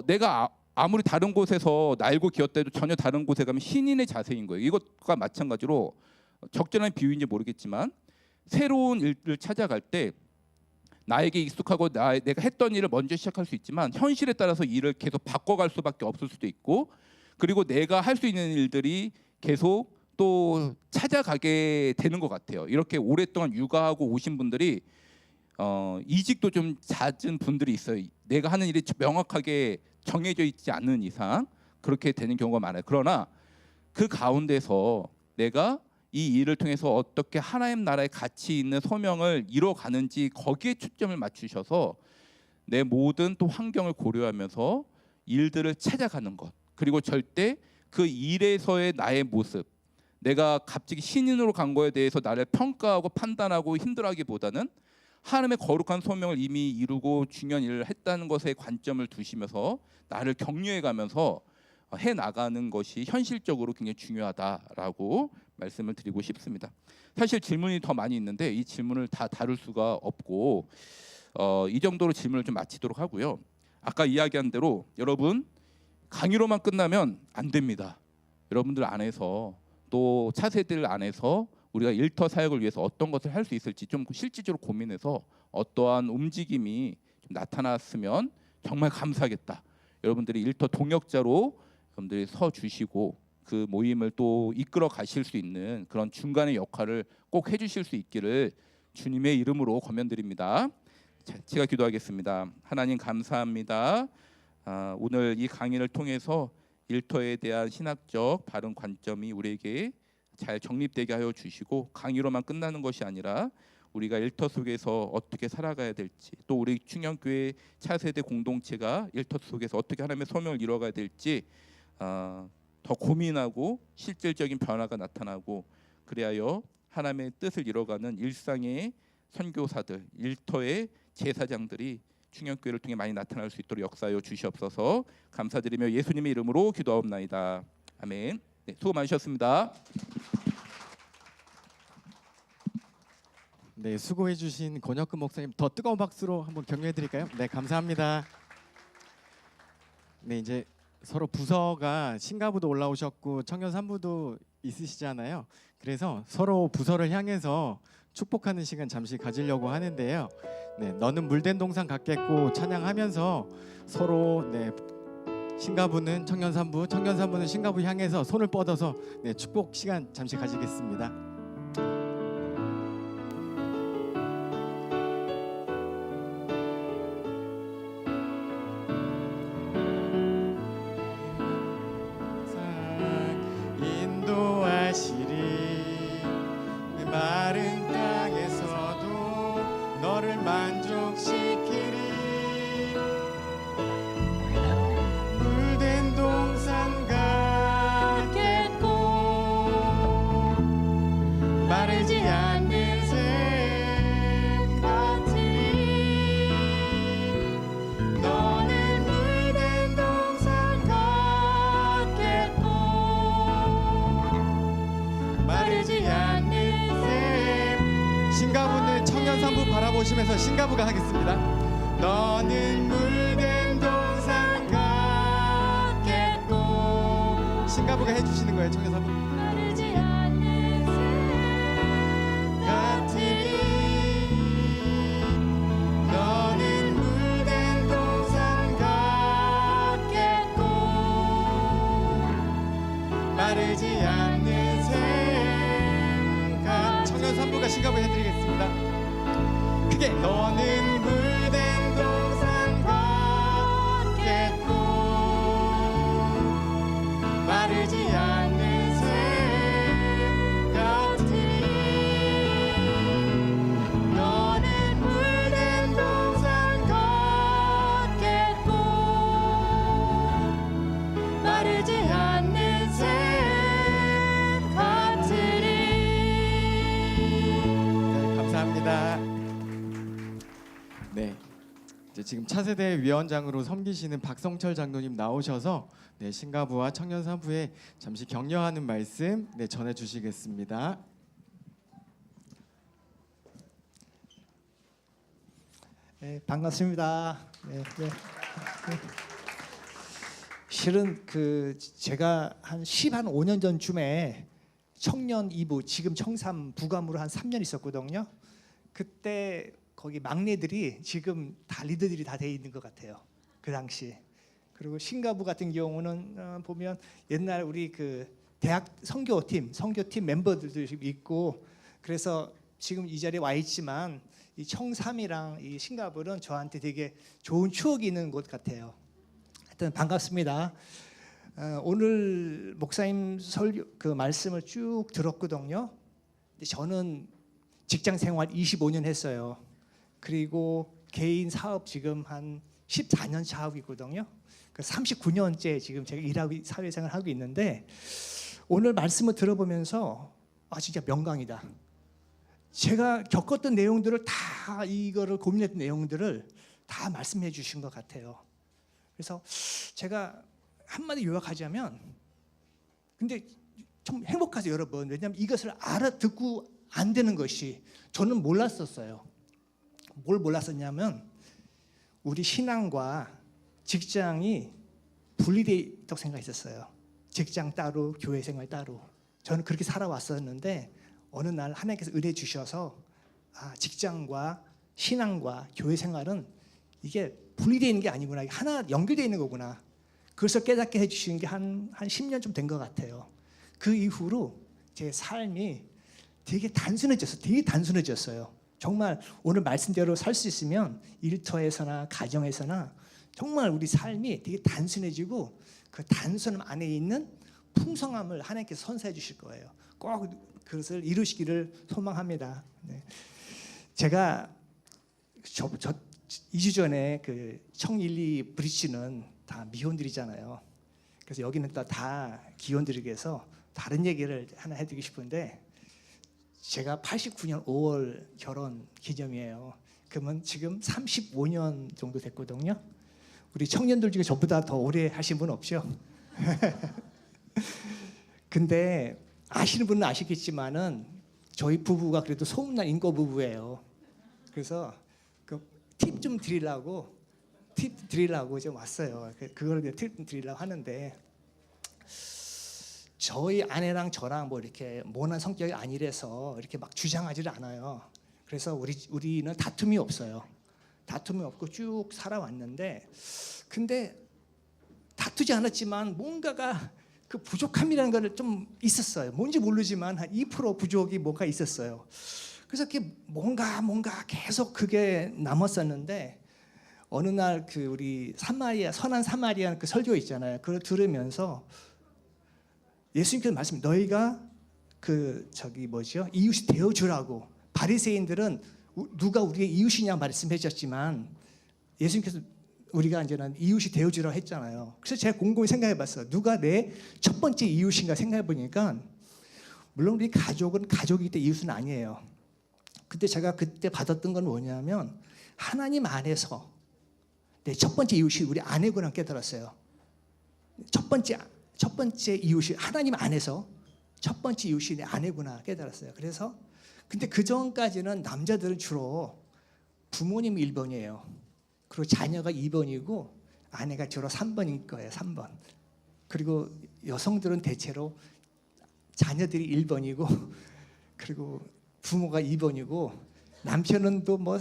내가 아무리 다른 곳에서 날고 기었다 해도 전혀 다른 곳에 가면 신인의 자세인 거예요. 이것과 마찬가지로 적절한 비유인지 모르겠지만 새로운 일을 찾아갈 때 나에게 익숙하고 내가 했던 일을 먼저 시작할 수 있지만 현실에 따라서 일을 계속 바꿔갈 수밖에 없을 수도 있고, 그리고 내가 할 수 있는 일들이 계속 또 찾아가게 되는 것 같아요. 이렇게 오랫동안 육아하고 오신 분들이 이직도 좀 잦은 분들이 있어요. 내가 하는 일이 명확하게 정해져 있지 않는 이상 그렇게 되는 경우가 많아요. 그러나 그 가운데서 내가 이 일을 통해서 어떻게 하나님 나라의 가치 있는 소명을 이뤄가는지 거기에 초점을 맞추셔서 내 모든 또 환경을 고려하면서 일들을 찾아가는 것, 그리고 절대 그 일에서의 나의 모습, 내가 갑자기 신인으로 간 거에 대해서 나를 평가하고 판단하고 힘들어하기보다는 하나님의 거룩한 소명을 이미 이루고 중요한 일을 했다는 것에 관점을 두시면서 나를 격려해가면서 해나가는 것이 현실적으로 굉장히 중요하다라고 말씀을 드리고 싶습니다. 사실 질문이 더 많이 있는데 이 질문을 다 다룰 수가 없고 이 정도로 질문을 좀 마치도록 하고요. 아까 이야기한 대로 여러분 강의로만 끝나면 안 됩니다. 여러분들 안에서 또 차세대들 안에서 우리가 일터 사역을 위해서 어떤 것을 할 수 있을지 좀 실질적으로 고민해서 어떠한 움직임이 좀 나타났으면 정말 감사하겠다. 여러분들이 일터 동역자로 여러분들이 서 주시고 그 모임을 또 이끌어 가실 수 있는 그런 중간의 역할을 꼭 해주실 수 있기를 주님의 이름으로 권면드립니다. 자, 제가 기도하겠습니다. 하나님 감사합니다. 오늘 이 강의를 통해서 일터에 대한 신학적 바른 관점이 우리에게 잘 정립되게 하여 주시고 강의로만 끝나는 것이 아니라 우리가 일터 속에서 어떻게 살아가야 될지, 또 우리 충영교회 차세대 공동체가 일터 속에서 어떻게 하나님의 소명을 이뤄가야 될지 더 고민하고 실질적인 변화가 나타나고, 그리하여 하나님의 뜻을 이뤄가는 일상의 선교사들, 일터의 제사장들이 충영교회를 통해 많이 나타날 수 있도록 역사하여 주시옵소서. 감사드리며 예수님의 이름으로 기도하옵나이다. 아멘. 네, 수고 많으셨습니다. 네, 수고해주신 권혁근 목사님 더 뜨거운 박수로 한번 격려해드릴까요? 네, 감사합니다. 네, 이제 서로 부서가 신가부도 올라오셨고 청년 산부도 있으시잖아요. 그래서 서로 부서를 향해서 축복하는 시간 잠시 가지려고 하는데요. 네, 너는 물된 동산 같겠고 찬양하면서 서로 신가부는 청년 산부, 청년 산부는 신가부 향해서 손을 뻗어서 축복 시간 잠시 가지겠습니다. 인도하시리 마른 땅에서도 너를 만족시키리 물된 동산 같겠고 마르지 않는 샘 같으리 너는 물된 동산 같겠고 마르지 않는 샘. 신가부는 청년산부 바라보시면서 신가부가 하겠습니다. 너는 물된 동산 같겠고 신가부가 해주시는 거예요. 청년산부 마르지 않는 샘 같으리 너는 물된 동산 같겠고 마르지 않는 샘 같. 청년산부가 신가부 해드리겠습니다. 크게 너는 물된 동산 같겠고 마르지 않는 샘 같으리 너는 물된 동산 같겠고 마르지 않는 샘 같으리. 네, 감사합니다. 네, 이제 지금 차세대 위원장으로 섬기시는 박성철 장로님 나오셔서 신가부와 청년산부에 잠시 격려하는 말씀 전해주시겠습니다. 네, 반갑습니다. 실은 그 제가 한 15년 전쯤에 청년 2부 지금 청삼 부감으로 한 3년 있었거든요. 그때 거기 막내들이 지금 다 리더들이 다 돼 있는 것 같아요. 그 당시. 그리고 신가부 같은 경우는 보면 옛날 우리 그 대학 선교팀 멤버들도 있고 그래서 지금 이 자리에 와 있지만 이 청삼이랑 이 신가부는 저한테 되게 좋은 추억이 있는 곳 같아요. 하여튼 반갑습니다. 오늘 목사님 설교 그 말씀을 쭉 들었거든요. 근데 저는 직장 생활 25년 했어요. 그리고 개인 사업 지금 한 14년 차 하고 있거든요. 39년째 지금 제가 일하고 사회생활 하고 있는데 오늘 말씀을 들어보면서 진짜 명강이다. 제가 겪었던 내용들을 다 이거를 고민했던 내용들을 다 말씀해 주신 것 같아요. 그래서 제가 한마디 요약하자면 근데 좀 행복하세요 여러분. 왜냐하면 이것을 알아듣고 안 되는 것이 저는 몰랐었어요. 뭘 몰랐었냐면 우리 신앙과 직장이 분리되어 있다고 생각했었어요. 직장 따로 교회 생활 따로. 저는 그렇게 살아왔었는데 어느 날 하나님께서 은혜 주셔서 직장과 신앙과 교회 생활은 이게 분리되어 있는 게 아니구나. 하나 연결되어 있는 거구나. 그래서 깨닫게 해주시는 게 한 10년 좀 된 것 같아요. 그 이후로 제 삶이 되게 단순해졌어요. 정말 오늘 말씀대로 살 수 있으면 일터에서나 가정에서나 정말 우리 삶이 되게 단순해지고 그 단순함 안에 있는 풍성함을 하나님께서 선사해 주실 거예요. 꼭 그것을 이루시기를 소망합니다. 네. 제가 2주 전에 그 청일리 브릿지는 다 미혼들이잖아요. 그래서 여기는 또 다 기혼들에게 해서 다른 얘기를 하나 해드리고 싶은데 제가 89년 5월 결혼 기념이에요. 그러면 지금 35년 정도 됐거든요. 우리 청년들 중에 저보다 더 오래 하신 분 없죠? 근데 아시는 분은 아시겠지만은 저희 부부가 그래도 소문난 인고 부부예요. 그래서 그 팁 좀 드리려고 좀 왔어요. 그걸 팁 드리려고 하는데 저희 아내랑 저랑 뭐 이렇게 모난 성격이 아니라서 이렇게 막 주장하지를 않아요. 그래서 우리는 다툼이 없어요. 다툼이 없고 쭉 살아왔는데 근데 다투지 않았지만 뭔가가 그 부족함이라는 걸 좀 있었어요. 뭔지 모르지만 한 2% 부족이 뭔가 있었어요. 그래서 그게 뭔가 계속 그게 남았었는데 어느 날 그 우리 선한 사마리아 그 설교 있잖아요. 그걸 들으면서 예수님께서 말씀 너희가 이웃이 되어 주라고. 바리새인들은 누가 우리의 이웃이냐 말씀해 주셨지만 예수님께서 우리가 이제는 이웃이 되어 주라고 했잖아요. 그래서 제가 곰곰이 생각해 봤어요. 누가 내 첫 번째 이웃인가 생각해 보니까 물론 우리 가족은 가족이기 때문에 이웃은 아니에요. 근데 제가 그때 받았던 건 뭐냐면 하나님 안에서 내 첫 번째 이웃이 우리 아내구나 깨달았어요. 첫 번째 이웃이 하나님 안에서 첫 번째 이웃이 내 아내구나 깨달았어요. 그래서 근데 그 전까지는 남자들은 주로 부모님 1번이에요. 그리고 자녀가 2번이고 아내가 주로 3번인 거예요. 3번. 그리고 여성들은 대체로 자녀들이 1번이고 그리고 부모가 2번이고 남편은 또 뭐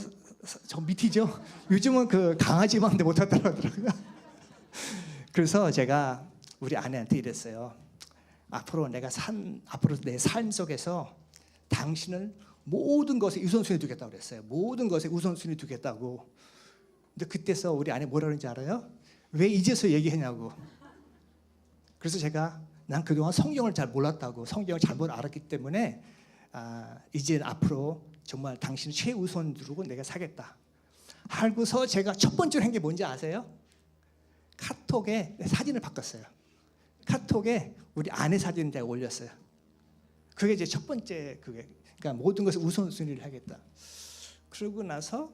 저 밑이죠. 요즘은 그 강아지만도 못하더라고요. 그래서 제가 우리 아내한테 이랬어요. 앞으로 내 삶 속에서 당신을 모든 것에 우선순위 두겠다고 그랬어요. 모든 것에 우선순위 두겠다고. 근데 그때서 우리 아내 뭐라 그러는지 알아요? 왜 이제서 얘기하냐고. 그래서 제가 난 그동안 성경을 잘 몰랐다고. 성경을 잘못 알았기 때문에 이제 앞으로 정말 당신을 최우선 두고 내가 사겠다. 하고서 제가 첫 번째로 한 게 뭔지 아세요? 카톡에 사진을 바꿨어요. 카톡에 우리 아내 사진을 제가 올렸어요. 그게 이제 첫 번째 그러니까 모든 것을 우선순위를 하겠다. 그러고 나서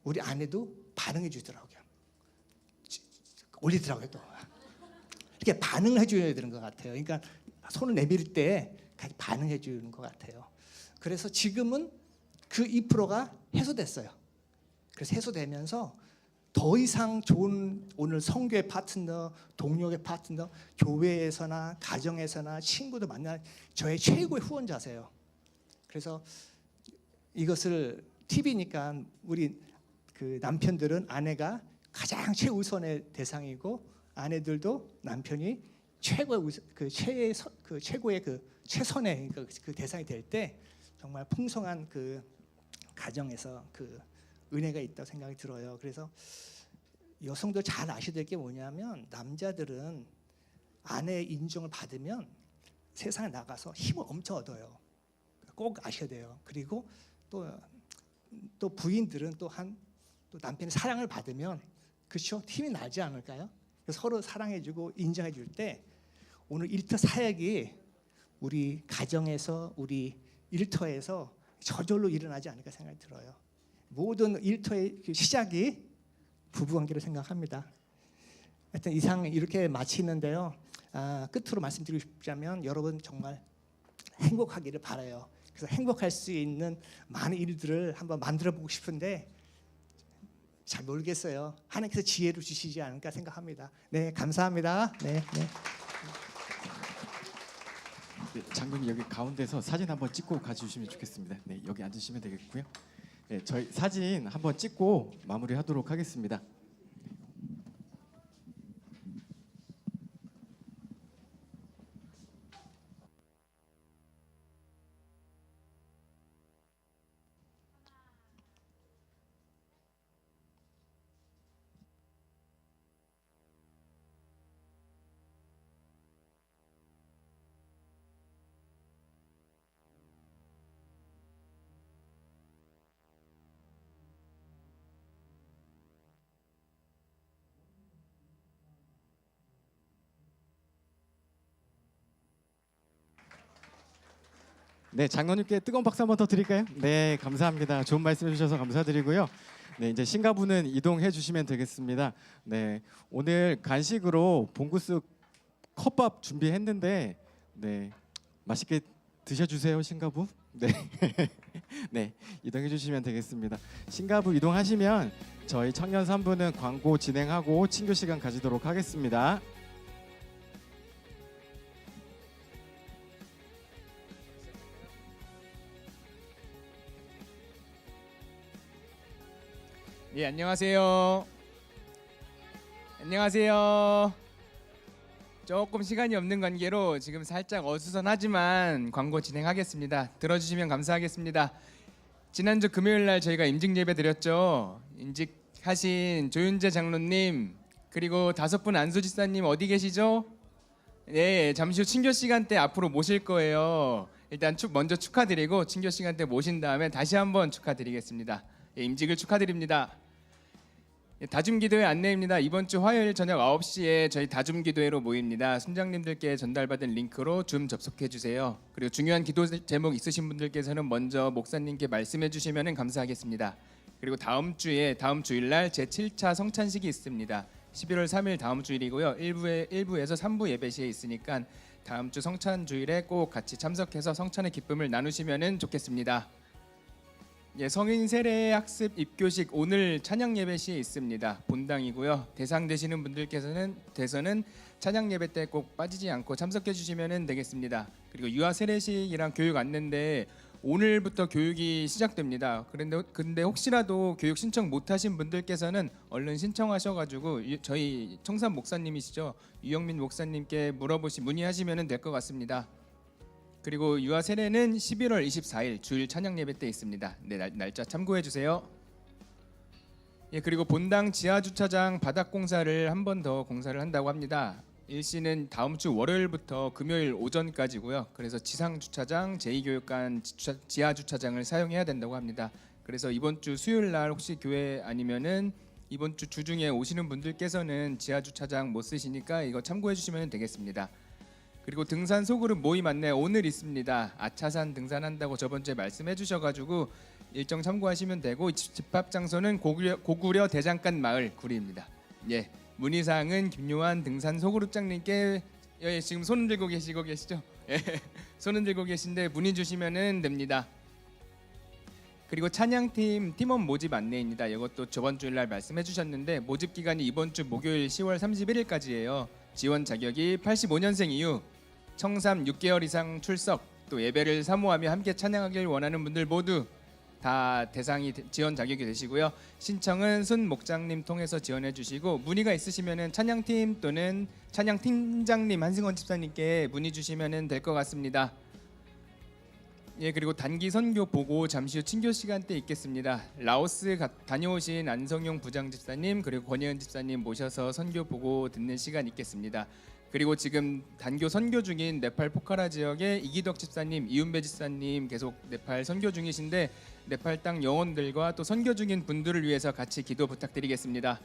우리 아내도 반응해 주더라고요. 올리더라고요 또. 이렇게 반응을 해줘야 되는 것 같아요. 그러니까 손을 내밀 때 같이 반응해 주는 것 같아요. 그래서 지금은 그 2%가 해소됐어요. 그래서 해소되면서 더 이상 좋은 오늘 성교의 파트너, 동력의 파트너, 교회에서나 가정에서나 친구도 만날 저의 최고의 후원자세요. 그래서 이것을 TV니까 우리 그 남편들은 아내가 가장 최우선의 대상이고 아내들도 남편이 최고의 최고의 최선의 그 대상이 될 때 정말 풍성한 그 가정에서 그 은혜가 있다고 생각이 들어요. 그래서 여성들 잘 아셔야 될 게 뭐냐면 남자들은 아내의 인정을 받으면 세상에 나가서 힘을 엄청 얻어요. 꼭 아셔야 돼요. 그리고 또 부인들은 또 남편의 사랑을 받으면 그렇죠? 힘이 나지 않을까요? 그래서 서로 사랑해주고 인정해줄 때 오늘 일터 사역이 우리 가정에서 우리 일터에서 저절로 일어나지 않을까 생각이 들어요. 모든 일터의 시작이 부부관계로 생각합니다. 하여튼 이상 이렇게 마치는데요. 끝으로 말씀드리고 싶자면 여러분 정말 행복하기를 바라요. 그래서 행복할 수 있는 많은 일들을 한번 만들어보고 싶은데 잘 모르겠어요. 하나님께서 지혜를 주시지 않을까 생각합니다. 네, 감사합니다. 네. 네, 장군님 여기 가운데서 사진 한번 찍고 가주시면 좋겠습니다. 네, 여기 앉으시면 되겠고요. 네, 저희 사진 한번 찍고 마무리하도록 하겠습니다. 네, 장로님께 뜨거운 박수 한번 더 드릴까요? 네, 감사합니다. 좋은 말씀 해주셔서 감사드리고요. 네, 이제 신가부는 이동해 주시면 되겠습니다. 네, 오늘 간식으로 봉구스 컵밥 준비했는데, 네, 맛있게 드셔주세요, 신가부. 네, 네, 이동해 주시면 되겠습니다. 신가부 이동하시면 저희 청년 3부는 광고 진행하고 친교 시간 가지도록 하겠습니다. 예, 안녕하세요. 안녕하세요. 조금 시간이 없는 관계로 지금 살짝 어수선하지만 광고 진행하겠습니다. 들어주시면 감사하겠습니다. 지난주 금요일 날 저희가 임직 예배 드렸죠. 임직하신 조윤재 장로님 그리고 5분 안수 집사님 어디 계시죠? 네, 잠시 후 친교 시간 때 앞으로 모실 거예요. 일단 먼저 축하드리고 친교 시간 때 모신 다음에 다시 한번 축하드리겠습니다. 예, 임직을 축하드립니다. 다줌기도회 안내입니다. 이번 주 화요일 저녁 9시에 저희 다줌기도회로 모입니다. 순장님들께 전달받은 링크로 줌 접속해 주세요. 그리고 중요한 기도 제목 있으신 분들께서는 먼저 목사님께 말씀해 주시면 감사하겠습니다. 그리고 다음 주일 날 제7차 성찬식이 있습니다. 11월 3일 다음 주일이고요. 1부에서 3부 예배 시에 있으니까 다음 주 성찬 주일에 꼭 같이 참석해서 성찬의 기쁨을 나누시면 좋겠습니다. 예, 성인 세례 학습 입교식 오늘 찬양 예배 시에 있습니다. 본당이고요. 대상 되시는 분들께서는 찬양 예배 때 꼭 빠지지 않고 참석해 주시면 되겠습니다. 그리고 유아 세례식이랑 교육 안내인데 오늘부터 교육이 시작됩니다. 근데 혹시라도 교육 신청 못하신 분들께서는 얼른 신청하셔가지고 저희 청산 목사님이시죠, 유영민 목사님께 문의하시면 될 것 같습니다. 그리고 유아 세례는 11월 24일 주일 찬양 예배 때 있습니다. 네, 날짜 참고해 주세요. 예, 그리고 본당 지하 주차장 바닥 공사를 한 번 더 공사를 한다고 합니다. 일시는 다음 주 월요일부터 금요일 오전까지고요. 그래서 지상 주차장, 제2교육관 지하 주차장을 사용해야 된다고 합니다. 그래서 이번 주 수요일 날 혹시 교회 아니면은 이번 주 주중에 오시는 분들께서는 지하 주차장 못 쓰시니까 이거 참고해 주시면 되겠습니다. 그리고 등산 소그룹 모임 안내 오늘 있습니다. 아차산 등산한다고 저번 주에 말씀해 주셔가지고 일정 참고하시면 되고 집합 장소는 고구려 대장간 마을 구리입니다. 예, 문의사항은 김요한 등산 소그룹장님께 지금 손 들고 계시죠? 예, 손은 들고 계신데 문의 주시면 됩니다. 그리고 찬양팀 팀원 모집 안내입니다. 이것도 저번 주일날 말씀해 주셨는데 모집 기간이 이번 주 목요일 10월 31일까지예요. 지원 자격이 85년생 이후 청삼 6개월 이상 출석 또 예배를 사모하며 함께 찬양하길 원하는 분들 모두 다 대상이 지원 자격이 되시고요. 신청은 순 목장님 통해서 지원해 주시고 문의가 있으시면은 찬양팀 또는 찬양팀장님 한승원 집사님께 문의 주시면은 될 것 같습니다. 예, 그리고 단기 선교 보고 잠시 후 친교 시간대 있겠습니다. 라오스 다녀오신 안성용 부장 집사님 그리고 권혜은 집사님 모셔서 선교 보고 듣는 시간 있겠습니다. 그리고 지금 단교 선교 중인 네팔 포카라 지역의 이기덕 집사님, 이윤배 집사님 계속 네팔 선교 중이신데 네팔 땅 영혼들과 또 선교 중인 분들을 위해서 같이 기도 부탁드리겠습니다.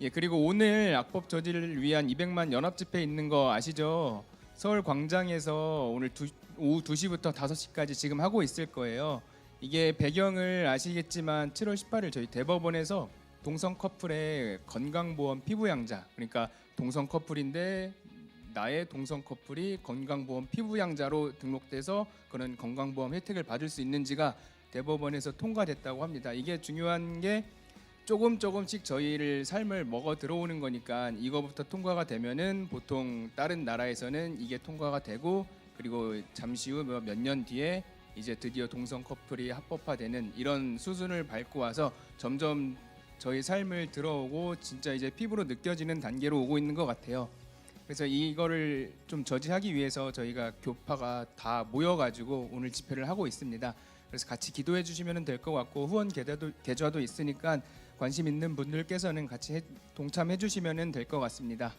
예, 그리고 오늘 악법 저지를 위한 200만 연합 집회 있는 거 아시죠? 서울 광장에서 오늘 오후 2시부터 5시까지 지금 하고 있을 거예요. 이게 배경을 아시겠지만 7월 18일 저희 대법원에서 동성 커플의 건강보험 피부양자, 그러니까 동성 커플인데 나의 동성 커플이 건강보험 피부양자로 등록돼서 그런 건강보험 혜택을 받을 수 있는지가 대법원에서 통과됐다고 합니다. 이게 중요한 게 조금씩 저희를 삶을 먹어 들어오는 거니까 이거부터 통과가 되면은 보통 다른 나라에서는 이게 통과가 되고 그리고 잠시 후 몇 년 뒤에 이제 드디어 동성 커플이 합법화되는 이런 수순을 밟고 와서 점점 저희 삶을 들어오고 진짜 이제 피부로 느껴지는 단계로 오고 있는 것 같아요. 그래서 이거를 좀 저지하기 위해서 저희가 교파가 다 모여가지고 오늘 집회를 하고 있습니다. 그래서 같이 기도해 주시면 될 것 같고 후원 계좌도 있으니까 관심 있는 분들께서는 같이 동참해 주시면 될 것 같습니다.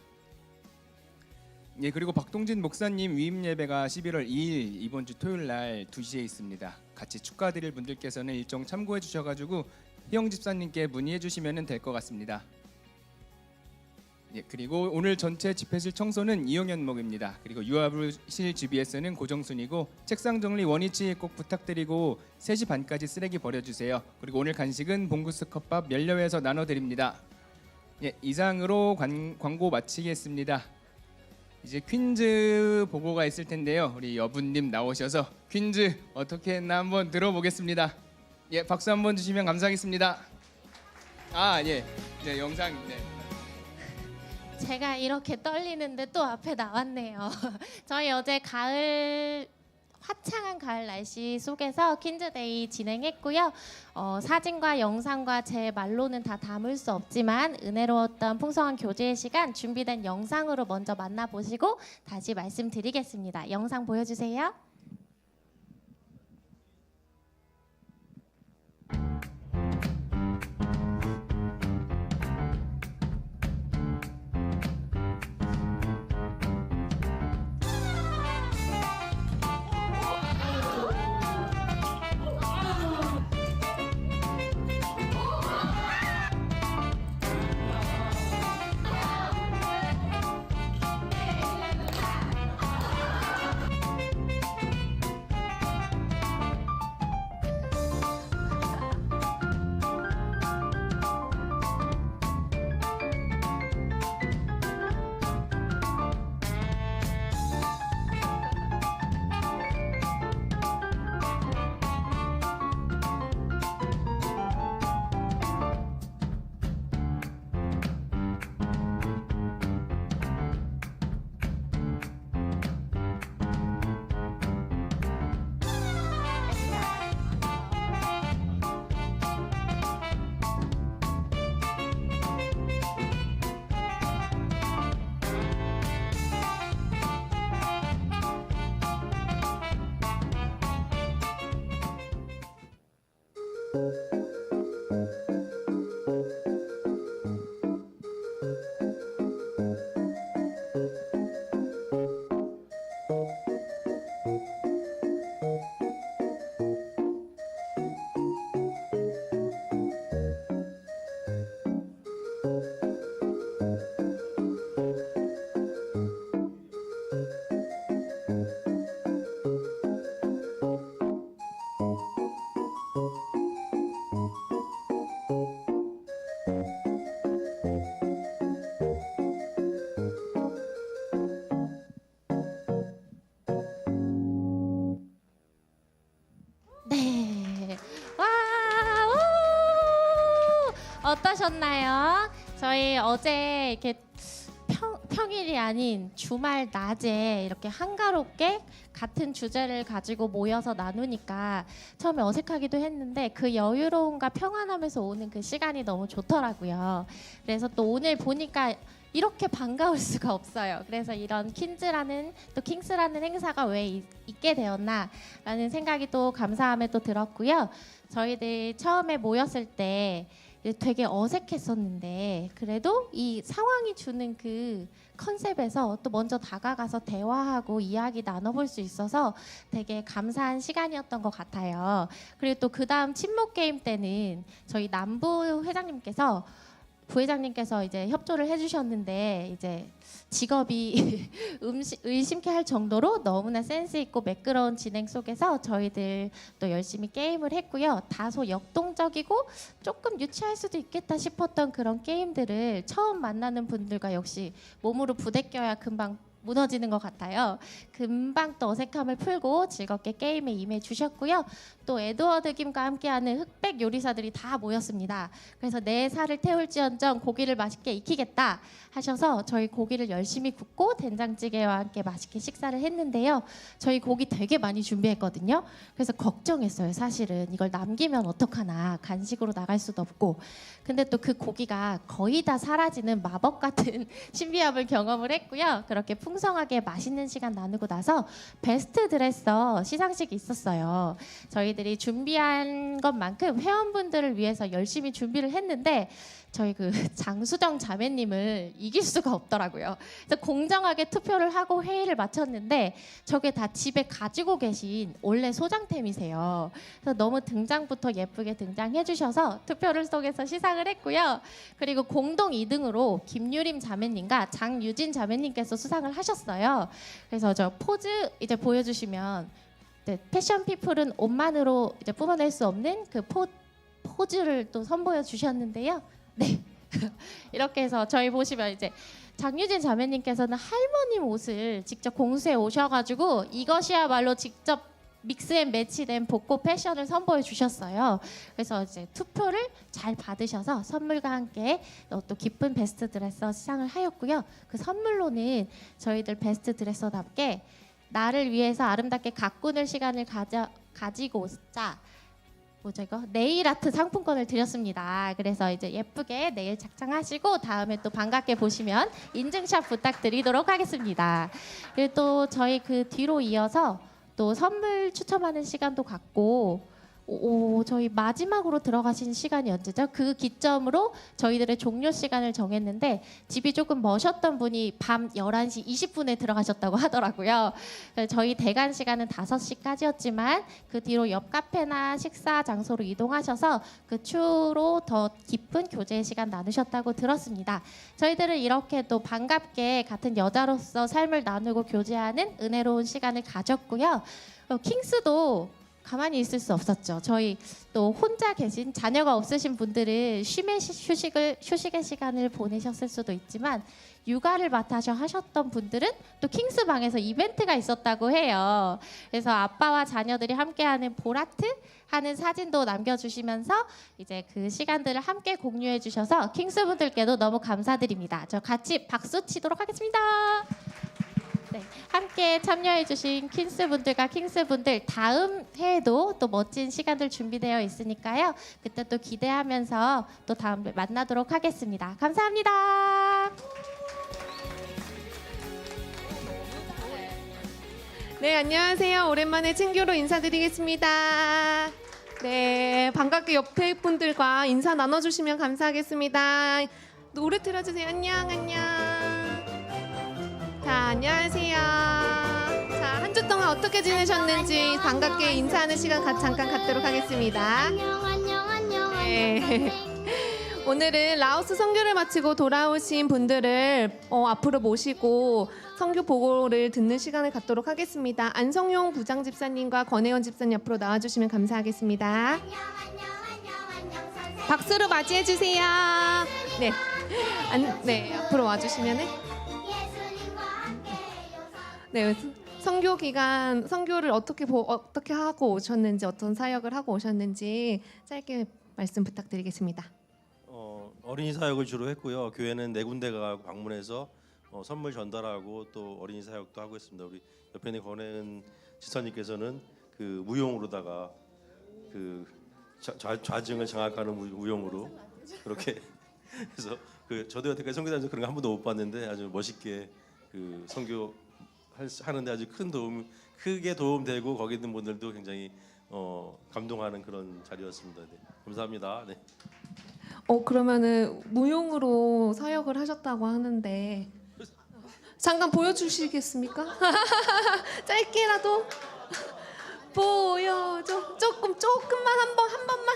예, 그리고 박동진 목사님 위임 예배가 11월 2일 이번 주 토요일 날 2시에 있습니다. 같이 축하드릴 분들께서는 일정 참고해 주셔가지고 희영 집사님께 문의해 주시면 될 것 같습니다. 예, 그리고 오늘 전체 집회실 청소는 이용현 목입니다. 그리고 유아부실 GBS는 고정순이고 책상 정리 원위치 꼭 부탁드리고 3시 반까지 쓰레기 버려주세요. 그리고 오늘 간식은 봉구스 컵밥 면려회에서 나눠드립니다. 예, 이상으로 광고 마치겠습니다. 이제 퀸즈 보고가 있을 텐데요. 우리 여분님 나오셔서 퀸즈 어떻게 했나 한번 들어보겠습니다. 예, 박수 한번 주시면 감사하겠습니다. 아, 예, 네, 영상, 네. 제가 이렇게 떨리는데 또 앞에 나왔네요. 저희 어제 화창한 가을 날씨 속에서 퀸즈데이 진행했고요. 사진과 영상과 제 말로는 다 담을 수 없지만 은혜로웠던 풍성한 교제의 시간 준비된 영상으로 먼저 만나보시고 다시 말씀드리겠습니다. 영상 보여주세요. 어떠셨나요? 저희 어제 이렇게 평일이 아닌 주말 낮에 이렇게 한가롭게 같은 주제를 가지고 모여서 나누니까 처음에 어색하기도 했는데 그 여유로움과 평안함에서 오는 그 시간이 너무 좋더라고요. 그래서 또 오늘 보니까 이렇게 반가울 수가 없어요. 그래서 이런 퀸즈라는 또 킹스라는 행사가 왜 있게 되었나라는 생각이 또 감사함에 또 들었고요. 저희들 처음에 모였을 때 되게 어색했었는데 그래도 이 상황이 주는 그 컨셉에서 또 먼저 다가가서 대화하고 이야기 나눠볼 수 있어서 되게 감사한 시간이었던 것 같아요. 그리고 또 그 다음 침묵 게임 때는 저희 남부 회장님께서 부회장님께서 이제 협조를 해주셨는데 이제 직업이 의심케 할 정도로 너무나 센스 있고 매끄러운 진행 속에서 저희들 또 열심히 게임을 했고요. 다소 역동적이고 조금 유치할 수도 있겠다 싶었던 그런 게임들을 처음 만나는 분들과 역시 몸으로 부대껴야 금방 무너지는 것 같아요. 금방 또 어색함을 풀고 즐겁게 게임에 임해 주셨고요. 또 에드워드 김과 함께하는 흑백 요리사들이 다 모였습니다. 그래서 내 살을 태울지언정 고기를 맛있게 익히겠다 하셔서 저희 고기를 열심히 굽고 된장찌개와 함께 맛있게 식사를 했는데요. 저희 고기 되게 많이 준비했거든요. 그래서 걱정했어요. 사실은 이걸 남기면 어떡하나, 간식으로 나갈 수도 없고. 근데 또 그 고기가 거의 다 사라지는 마법 같은 신비함을 경험을 했고요. 그렇게 풍성하게 맛있는 시간 나누고 나서 베스트 드레서 시상식이 있었어요. 저희들이 준비한 것만큼 회원분들을 위해서 열심히 준비를 했는데 저희 그 장수정 자매님을 이길 수가 없더라고요. 그래서 공정하게 투표를 하고 회의를 마쳤는데 저게 다 집에 가지고 계신 원래 소장템이세요. 그래서 너무 등장부터 예쁘게 등장해 주셔서 투표를 속에서 시상을 했고요. 그리고 공동 2등으로 김유림 자매님과 장유진 자매님께서 수상을 하셨어요. 그래서 저 포즈 이제 보여주시면 네, 패션 피플은 옷만으로 이제 뿜어낼 수 없는 그 포즈를 또 선보여 주셨는데요. 네. 이렇게 해서 저희 보시면 이제 장유진 자매님께서는 할머님 옷을 직접 공수해 오셔가지고 이것이야말로 직접 믹스앤 매치된 복고 패션을 선보여 주셨어요. 그래서 이제 투표를 잘 받으셔서 선물과 함께 또 기쁜 베스트 드레서 시상을 하였고요. 그 선물로는 저희들 베스트 드레서답게 나를 위해서 아름답게 가꾸는 시간을 가지고자 뭐죠 이거? 네일 아트 상품권을 드렸습니다. 그래서 이제 예쁘게 네일 착장하시고 다음에 또 반갑게 보시면 인증샷 부탁드리도록 하겠습니다. 그리고 또 저희 그 뒤로 이어서 또 선물 추첨하는 시간도 갖고 저희 마지막으로 들어가신 시간이 언제죠? 그 기점으로 저희들의 종료 시간을 정했는데 집이 조금 머셨던 분이 밤 11시 20분에 들어가셨다고 하더라고요. 저희 대관 시간은 5시까지였지만 그 뒤로 옆 카페나 식사 장소로 이동하셔서 그 추후로 더 깊은 교제 시간 나누셨다고 들었습니다. 저희들은 이렇게 또 반갑게 같은 여자로서 삶을 나누고 교제하는 은혜로운 시간을 가졌고요. 킹스도 가만히 있을 수 없었죠. 저희 또 혼자 계신 자녀가 없으신 분들은 휴식의 시간을 보내셨을 수도 있지만 육아를 맡아서 하셨던 분들은 또 킹스 방에서 이벤트가 있었다고 해요. 그래서 아빠와 자녀들이 함께하는 보라트 하는 사진도 남겨주시면서 이제 그 시간들을 함께 공유해 주셔서 킹스 분들께도 너무 감사드립니다. 저 같이 박수 치도록 하겠습니다. 네, 함께 참여해주신 킹스분들과 킹스분들 다음 해에도 또 멋진 시간들 준비되어 있으니까요. 그때 또 기대하면서 또 다음에 만나도록 하겠습니다. 감사합니다. 네, 안녕하세요. 오랜만에 친교로 인사드리겠습니다. 네, 반갑게 옆에 분들과 인사 나눠주시면 감사하겠습니다. 노래 틀어주세요. 안녕, 안녕. 자, 안녕하세요. 자, 한 주 동안 어떻게 지내셨는지 반갑게 인사하는 시간 잠깐 갖도록 하겠습니다. 네. 오늘은 라오스 선교를 마치고 돌아오신 분들을 앞으로 모시고 선교 보고를 듣는 시간을 갖도록 하겠습니다. 안성용 부장 집사님과 권혜원 집사님 앞으로 나와주시면 감사하겠습니다. 박수로 맞이해 주세요. 네, 네, 앞으로 와주시면은. 네, 선교 기간 선교를 어떻게 하고 오셨는지, 어떤 사역을 하고 오셨는지 짧게 말씀 부탁드리겠습니다. 어린이 사역을 주로 했고요. 교회는 4군데가 방문해서 선물 전달하고 또 어린이 사역도 하고 있습니다. 우리 옆에 있는 권혜은 지사님께서는 그 무용으로다가 그 좌증을 장악하는 무용으로 그렇게 해서 그 저도 여태까지 선교사에서 그런 거 한 번도 못 봤는데 아주 멋있게 그 선교 하는데 아주 크게 도움되고 거기 있는 분들도 굉장히 감동하는 그런 자리였습니다. 네. 감사합니다. 네. 그러면은 무용으로 사역을 하셨다고 하는데 잠깐 보여주시겠습니까? 짧게라도 보여줘. 조금만 한 번만.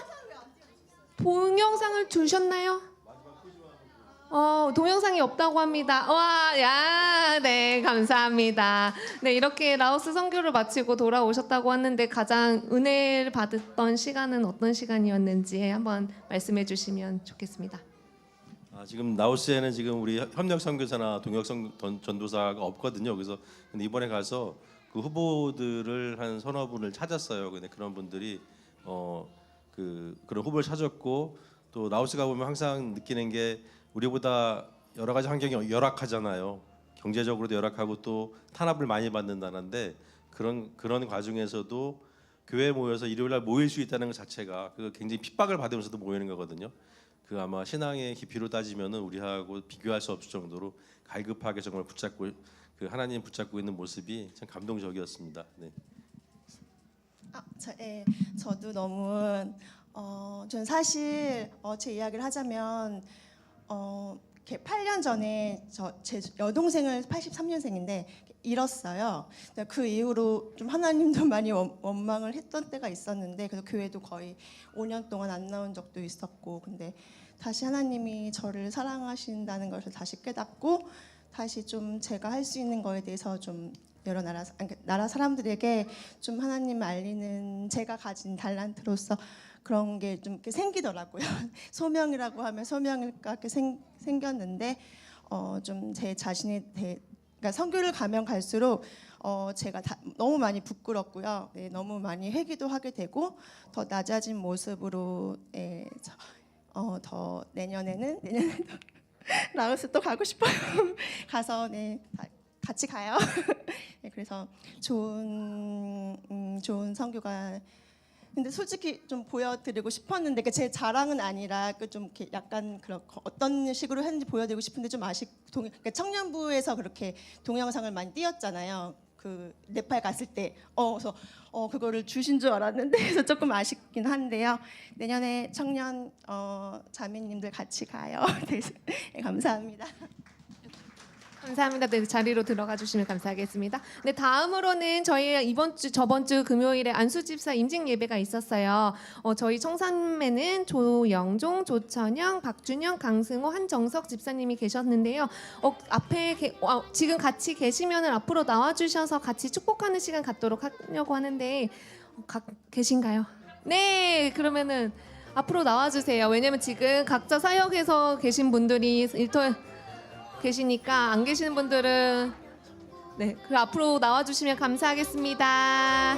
동영상을 주셨나요? 동영상이 없다고 합니다. 와, 야, 네, 감사합니다. 네, 이렇게 라오스 선교를 마치고 돌아오셨다고 하는데 가장 은혜를 받았던 시간은 어떤 시간이었는지 한번 말씀해 주시면 좋겠습니다. 지금 라오스에는 지금 우리 협력 선교사나 동역 전도사가 없거든요. 그래서 근데 이번에 가서 그 후보들을 한 서너 분을 찾았어요. 근데 그런 분들이 그런 후보를 찾았고 또 라오스가 보면 항상 느끼는 게 우리보다 여러 가지 환경이 열악하잖아요. 경제적으로도 열악하고 또 탄압을 많이 받는 나라인데 그런 과정에서도 교회에 모여서 일요일 날 모일 수 있다는 것 자체가 그 굉장히 핍박을 받으면서도 모이는 거거든요. 그 아마 신앙의 깊이로 따지면은 우리하고 비교할 수 없을 정도로 갈급하게 정말 붙잡고 그 하나님 붙잡고 있는 모습이 참 감동적이었습니다. 네. 저도 너무 전 사실 제 이야기를 하자면 이렇게 8년 전에 제 여동생을 83년생인데 잃었어요. 그 이후로 좀 하나님도 많이 원망을 했던 때가 있었는데 그래서 교회도 거의 5년 동안 안 나온 적도 있었고 근데 다시 하나님이 저를 사랑하신다는 것을 다시 깨닫고 다시 좀 제가 할 수 있는 거에 대해서 좀 여러 나라 사람들에게 좀 하나님을 알리는 제가 가진 달란트로서 그런 게 좀 생기더라고요. 소명이라고 하면 소명일까 이렇게 생겼는데 좀 제 자신에 대해 그러니까 선교를 가면 갈수록 제가 너무 많이 부끄럽고요. 네, 너무 많이 회개도 하게 되고 더 낮아진 모습으로 더 내년에도 라오스 또 가고 싶어요. 가서 같이 가요. 네, 그래서 좋은 선교가 근데 솔직히 좀 보여드리고 싶었는데 제 자랑은 아니라 좀 이렇게 약간 그런 어떤 식으로 했는지 보여드리고 싶은데 좀 그러니까 청년부에서 그렇게 동영상을 많이 띄웠잖아요. 그 네팔 갔을 때 그래서 그거를 주신 줄 알았는데 그래서 조금 아쉽긴 한데요. 내년에 청년 자매님들 같이 가요. 네, 감사합니다. 감사합니다. 네, 자리로 들어가 주시면 감사하겠습니다. 네, 다음으로는 저희 저번 주 금요일에 안수집사 임직 예배가 있었어요. 저희 청산매는 조영종, 조천영, 박준영, 강승호, 한정석 집사님이 계셨는데요. 앞에 지금 같이 계시면 앞으로 나와 주셔서 같이 축복하는 시간 갖도록 하려고 하는데 계신가요? 네, 그러면은 앞으로 나와 주세요. 왜냐면 지금 각자 사역에서 계신 분들이 계시니까 안 계시는 분들은 그 앞으로 나와주시면 감사하겠습니다.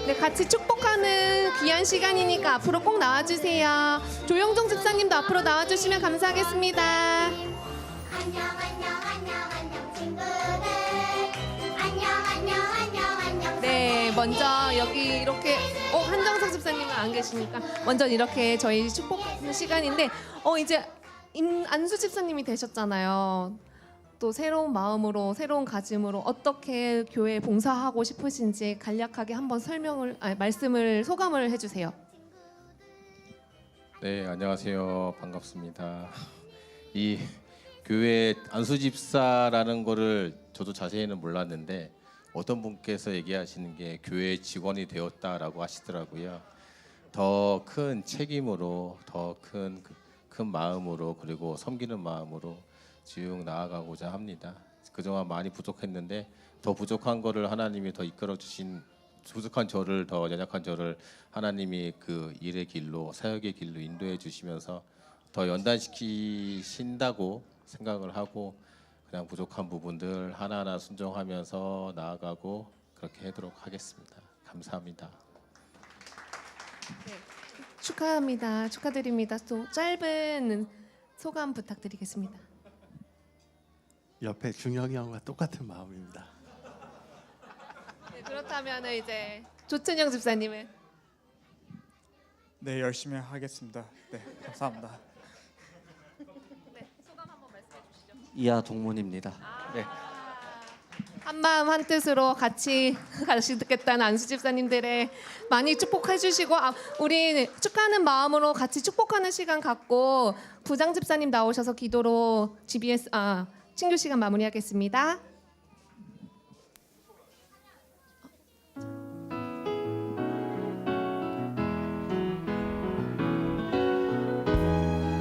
네, 같이 축복하는 귀한 시간이니까 앞으로 꼭 나와주세요. 조영종 집사님도 앞으로 나와주시면 감사하겠습니다. 안녕 친구들. 안녕. 네, 먼저 여기 이렇게 한정석 집사님은 안 계시니까 먼저 이렇게 저희 축복하는 시간인데 이제 안수 집사님이 되셨잖아요. 또 새로운 마음으로 새로운 가짐으로 어떻게 교회에 봉사하고 싶으신지 간략하게 한번 말씀을 소감을 해주세요. 네, 안녕하세요. 반갑습니다. 이 교회 안수 집사라는 거를 저도 자세히는 몰랐는데 어떤 분께서 얘기하시는 게 교회 직원이 되었다라고 하시더라고요. 더 큰 책임으로 더 큰 마음으로 그리고 섬기는 마음으로 쭉 나아가고자 합니다. 그동안 많이 부족했는데 더 부족한 거를 하나님이 더 이끌어 주신 부족한 저를 더 연약한 저를 하나님이 그 일의 길로 사역의 길로 인도해 주시면서 더 연단시키신다고 생각을 하고 그냥 부족한 부분들 하나하나 순종하면서 나아가고 그렇게 하도록 하겠습니다. 감사합니다. 네. 축하합니다. 축하드립니다. 또 짧은 소감 부탁드리겠습니다. 옆에 준혁이 형과 똑같은 마음입니다. 네, 그렇다면 이제 조천영 집사님은 네, 열심히 하겠습니다. 네, 감사합니다. 네, 소감 한번 말씀해 주시죠. 이하 동문입니다. 네. 한마음 한뜻으로 같이 가시겠다는 안수 집사님들의 많이 축복해 주시고 우리 축하하는 마음으로 같이 축복하는 시간 갖고 부장 집사님 나오셔서 기도로 GBS 친교 시간 마무리하겠습니다.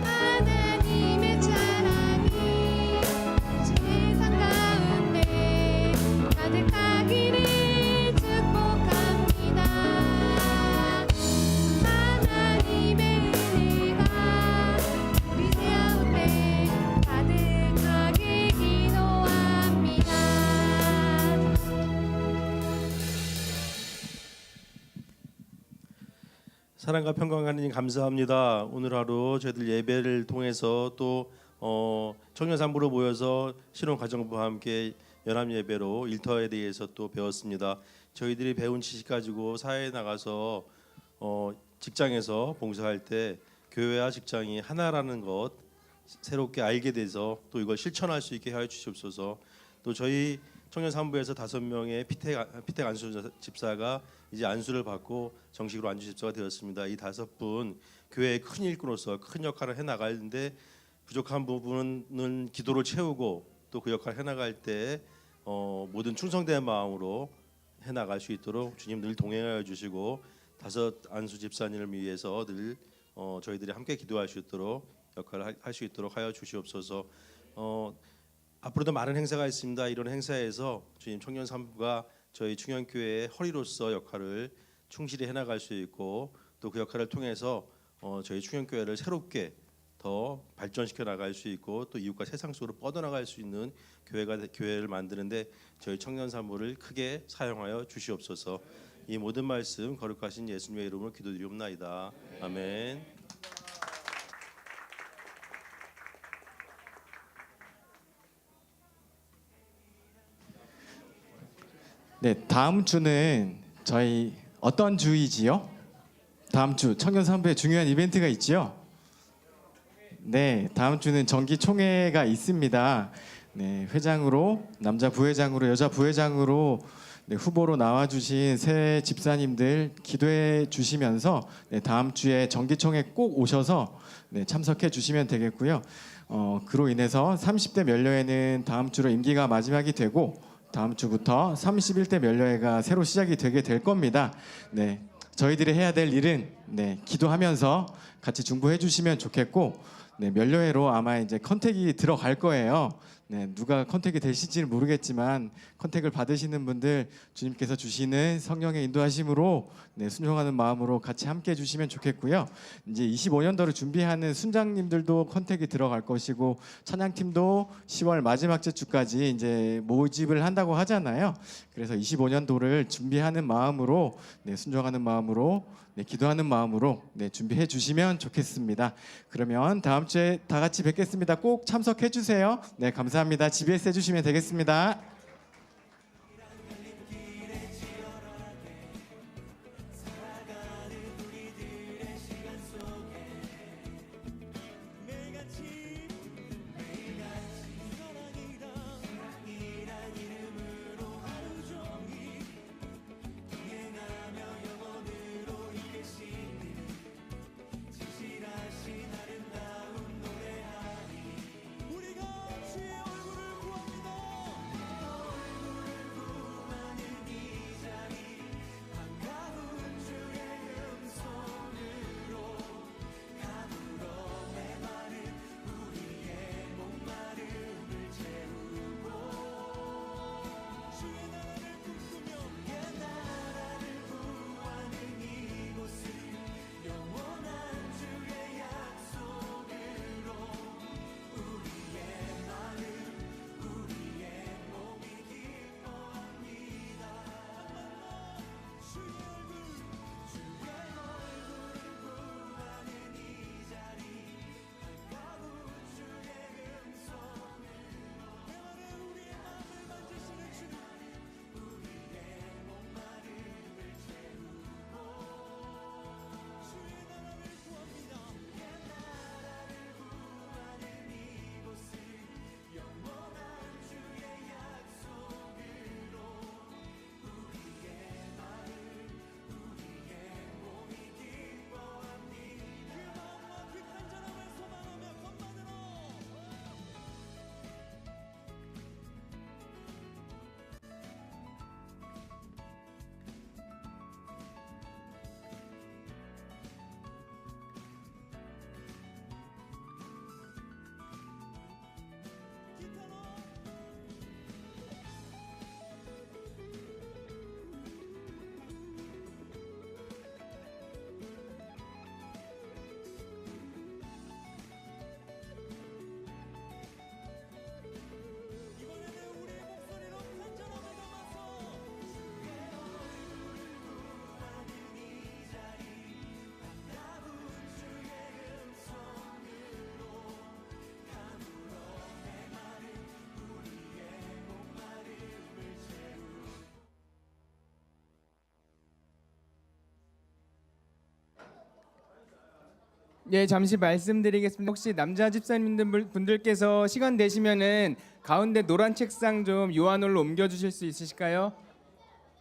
하나님의 사랑이 세상 가운데 가득하기를 축복합니다. 하나님의 은혜가 우리 가운데 가득하게 기도합니다. 사랑과 평강 하나님 감사합니다. 오늘 하루 저희들 예배를 통해서 또 청년 산부로 모여서 신혼가정부와 함께 연합 예배로 일터에 대해서 또 배웠습니다. 저희들이 배운 지식 가지고 사회에 나가서 직장에서 봉사할 때 교회와 직장이 하나라는 것 새롭게 알게 돼서 또 이걸 실천할 수 있게 하여 주시옵소서. 또 저희 청년 산부에서 5명의 피택 안수 집사가 이제 안수를 받고 정식으로 안수 집사가 되었습니다. 이 5분 교회의 큰 일꾼으로서 큰 역할을 해 나가는데 부족한 부분은 기도로 채우고 또 그 역할을 해 나갈 때 모든 충성된 마음으로 해 나갈 수 있도록 주님 늘 동행하여 주시고 5 안수 집사님을 위해서 늘 저희들이 함께 기도할 수 있도록 역할을 할 수 있도록 하여 주시옵소서. 앞으로도 많은 행사가 있습니다. 이런 행사에서 주님 청년 산부가 저희 충현교회의 허리로서 역할을 충실히 해나갈 수 있고 또 그 역할을 통해서 저희 충현교회를 새롭게 더 발전시켜 나갈 수 있고 또 이웃과 세상 속으로 뻗어나갈 수 있는 교회를 만드는데 저희 청년 산부를 크게 사용하여 주시옵소서. 이 모든 말씀 거룩하신 예수님의 이름으로 기도드리옵나이다. 아멘. 네, 다음 주는 저희 어떤 주이지요? 다음 주 청년 산부의 중요한 이벤트가 있지요? 네, 다음 주는 정기 총회가 있습니다. 네, 회장으로 남자 부회장으로 여자 부회장으로 네, 후보로 나와주신 새 집사님들 기도해 주시면서 네, 다음 주에 정기 총회 꼭 오셔서 네, 참석해 주시면 되겠고요. 그로 인해서 30대 면료회는 다음 주로 임기가 마지막이 되고 다음 주부터 31대 면료회가 새로 시작이 되게 될 겁니다. 네, 저희들이 해야 될 일은 네, 기도하면서 같이 중보해 주시면 좋겠고 네, 면료회로 아마 이제 컨택이 들어갈 거예요. 네, 누가 컨택이 되실지는 모르겠지만 컨택을 받으시는 분들 주님께서 주시는 성령의 인도하심으로 네, 순종하는 마음으로 같이 함께 해주시면 좋겠고요. 이제 25년도를 준비하는 순장님들도 컨택이 들어갈 것이고 찬양팀도 10월 마지막 주까지 이제 모집을 한다고 하잖아요. 그래서 25년도를 준비하는 마음으로 네, 순종하는 마음으로 네, 기도하는 마음으로 네, 준비해 주시면 좋겠습니다. 그러면 다음 주에 다 같이 뵙겠습니다. 꼭 참석해 주세요. 네, 감사합니다. GBS 해주시면 되겠습니다. 예, 잠시 말씀드리겠습니다. 혹시 남자 집사님들 분들께서 시간 되시면은 가운데 노란 책상 좀 요한홀로 옮겨 주실 수 있으실까요?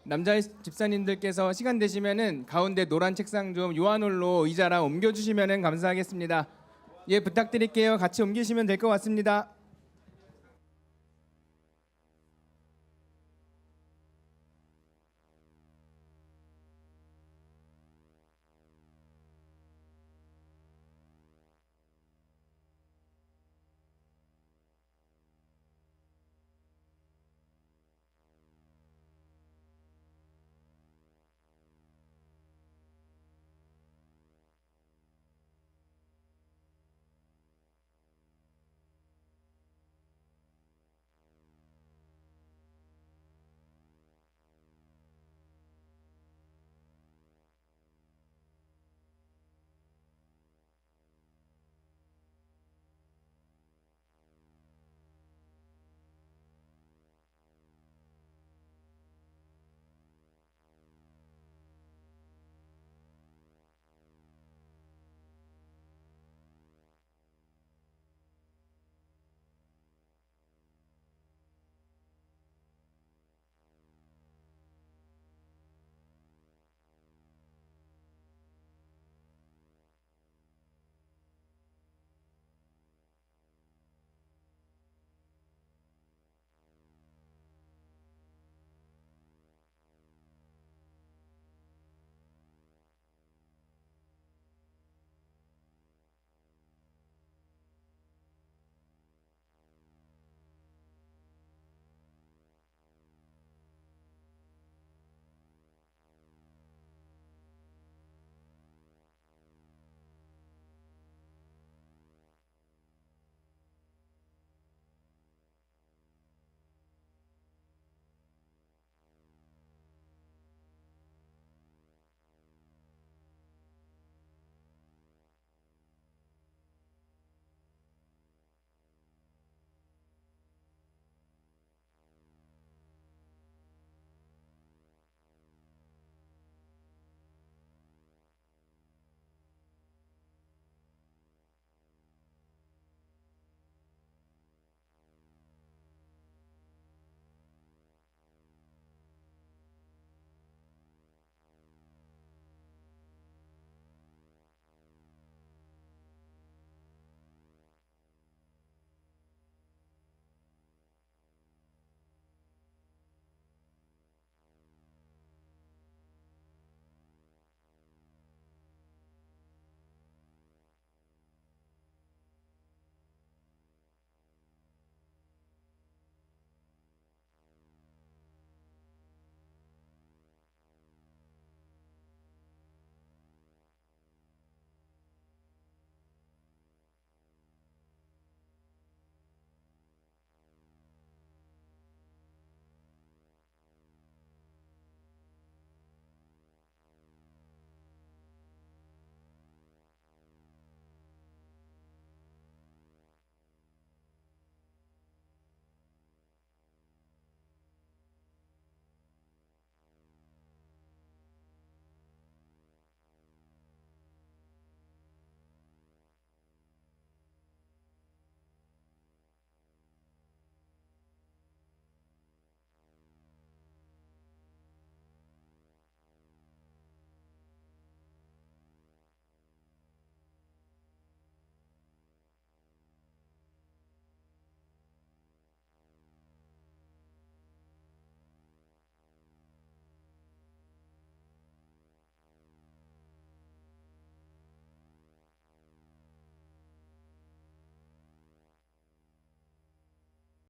남자 집사님들께서 시간 되시면은 가운데 노란 책상 좀 요한홀로 의자랑 옮겨 주시면은 감사하겠습니다. 예, 부탁드릴게요. 같이 옮기시면 될 것 같습니다.